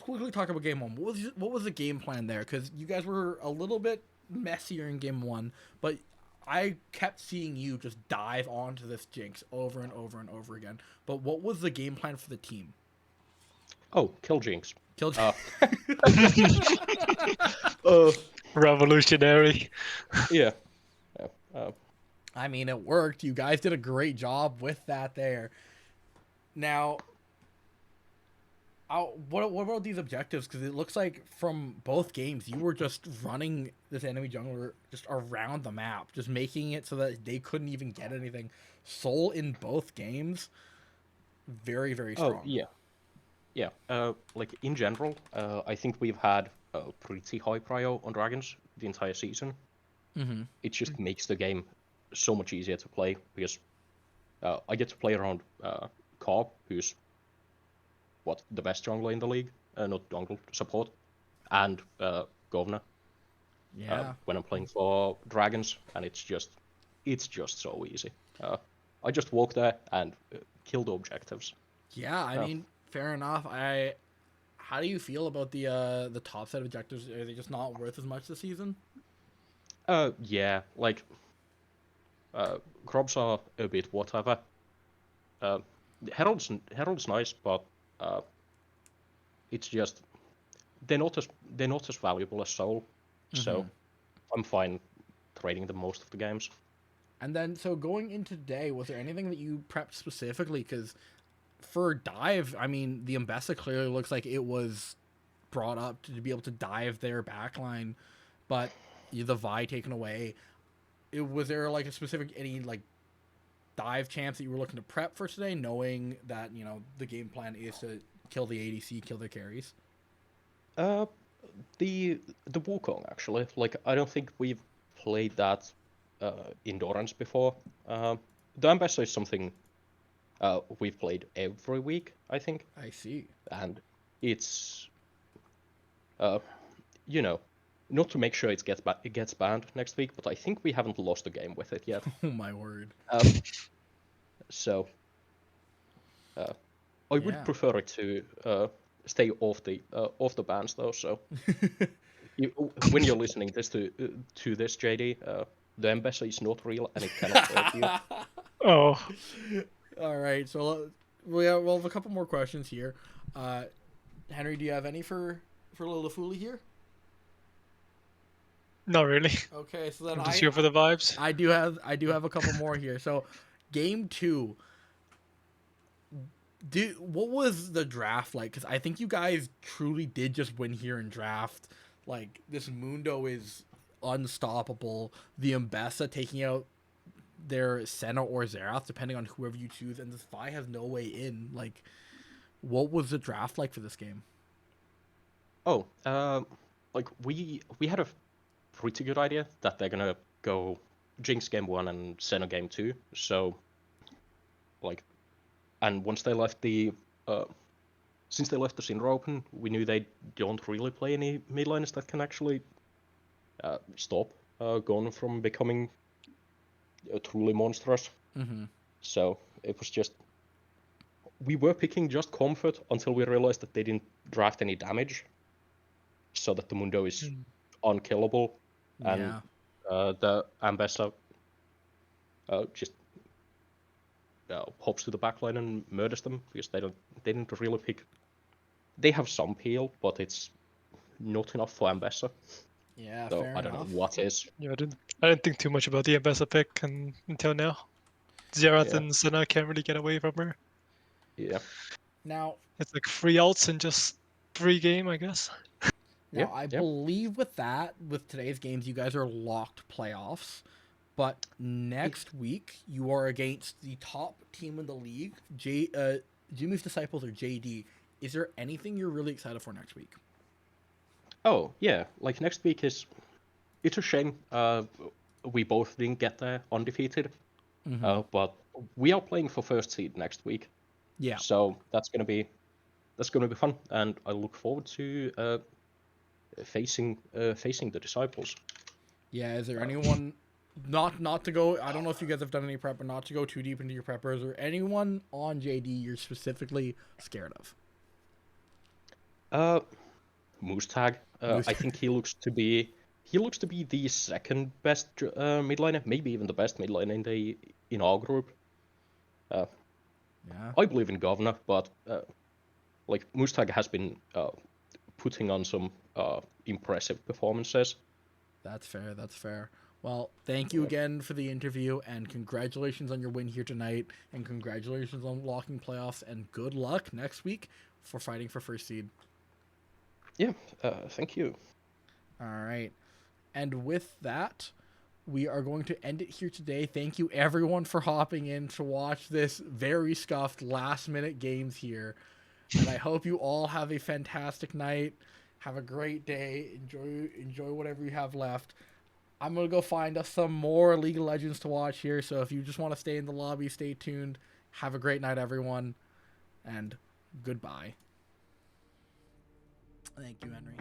quickly talk about game 1. What was the game plan there? Because you guys were a little bit messier in game 1, but I kept seeing you just dive onto this Jinx over and over and over again. But what was the game plan for the team? Oh, kill Jinx. Kill Revolutionary. Yeah. I mean, it worked. You guys did a great job with that there. Now, what about these objectives? Because it looks like from both games, you were just running this enemy jungler just around the map, just making it so that they couldn't even get anything. Soul in both games, very, very strong. Oh, yeah. Yeah, like, in general, I think we've had pretty high prio on dragons the entire season. Mm-hmm. It just makes the game so much easier to play, because I get to play around Cobb, who's the best jungler in the league, not jungle, support, and Governor. Yeah. When I'm playing for dragons, and it's just so easy. I just walk there and kill the objectives. Yeah, I mean, fair enough. How do you feel about the top set of objectives? Are they just not worth as much this season? Yeah, like, Grobs are a bit whatever. Herald's nice, but it's just they're not as valuable as Soul, so I'm fine trading them most of the games. And then, so going into today, was there anything that you prepped specifically? Because for dive, I mean, the Mbessa clearly looks like it was brought up to be able to dive their backline, but the Vi taken away. Was there like a specific any like dive chance that you were looking to prep for today, knowing that the game plan is to kill the ADC, kill their carries? The Wukong, actually, like, I don't think we've played that in Doran's before. The Ambassador is something we've played every week, I think, I see. and it's not to make sure it gets banned next week, but I think we haven't lost a game with it yet. Oh my word. So I would prefer it to stay off the bans, though. So when you're listening to this, JD, the Mbessa is not real and it cannot hurt you. Oh, All right, so we'll have a couple more questions here. Henry, do you have any for Lilafuli here? Not really. Okay, so then I'm just here for the vibes. I do have a couple more here. So, game 2. What was the draft like? Because I think you guys truly did just win here in draft. Like, this Mundo is unstoppable. The Mbessa taking out their Senna or Xerath, depending on whoever you choose, and this Vi has no way in. Like, what was the draft like for this game? Oh, like we had a pretty good idea that they're gonna go Jinx game 1 and Senna game 2. So, like, and once they left the since they left the Syndra open, we knew they don't really play any mid laners that can actually stop Gon from becoming truly monstrous. Mm-hmm. So it was just we were picking just comfort until we realized that they didn't draft any damage, so that the Mundo is unkillable, and the Ambessa just hops to the backline and murders them because they didn't really pick. They have some peel, but it's not enough for Ambessa. Yeah, So fair I don't enough. know what is. Yeah, I didn't think too much about the Ambessa pick until now. Xerath Yeah. and Senna can't really get away from her. Yeah. Now, It's like 3 ults in just 3 game, I guess. Now, Yeah, I yeah. believe with today's games, you guys are locked playoffs. But next week, you are against the top team in the league, Jimmy's Disciples or JD. Is there anything you're really excited for next week? Oh yeah, like next week is. It's a shame we both didn't get there undefeated, but we are playing for first seed next week. Yeah. So that's gonna be fun, and I look forward to facing the disciples. Yeah, is there anyone not to go, I don't know if you guys have done any prep, but not to go too deep into your preppers, is there anyone on JD you're specifically scared of? Moose Tag. I think he looks to be the second best mid laner, maybe even the best mid laner in our group. Yeah. I believe in Governor, but like Moose Tag has been putting on some impressive performances. That's fair. That's fair. Well, thank you again for the interview, and congratulations on your win here tonight, and congratulations on locking playoffs, and good luck next week for fighting for first seed. Yeah, thank you. All right. And with that, we are going to end it here today. Thank you, everyone, for hopping in to watch this very scuffed last-minute games here. And I hope you all have a fantastic night. Have a great day. Enjoy whatever you have left. I'm going to go find us some more League of Legends to watch here. So if you just want to stay in the lobby, stay tuned. Have a great night, everyone. And goodbye. Thank you, Henry.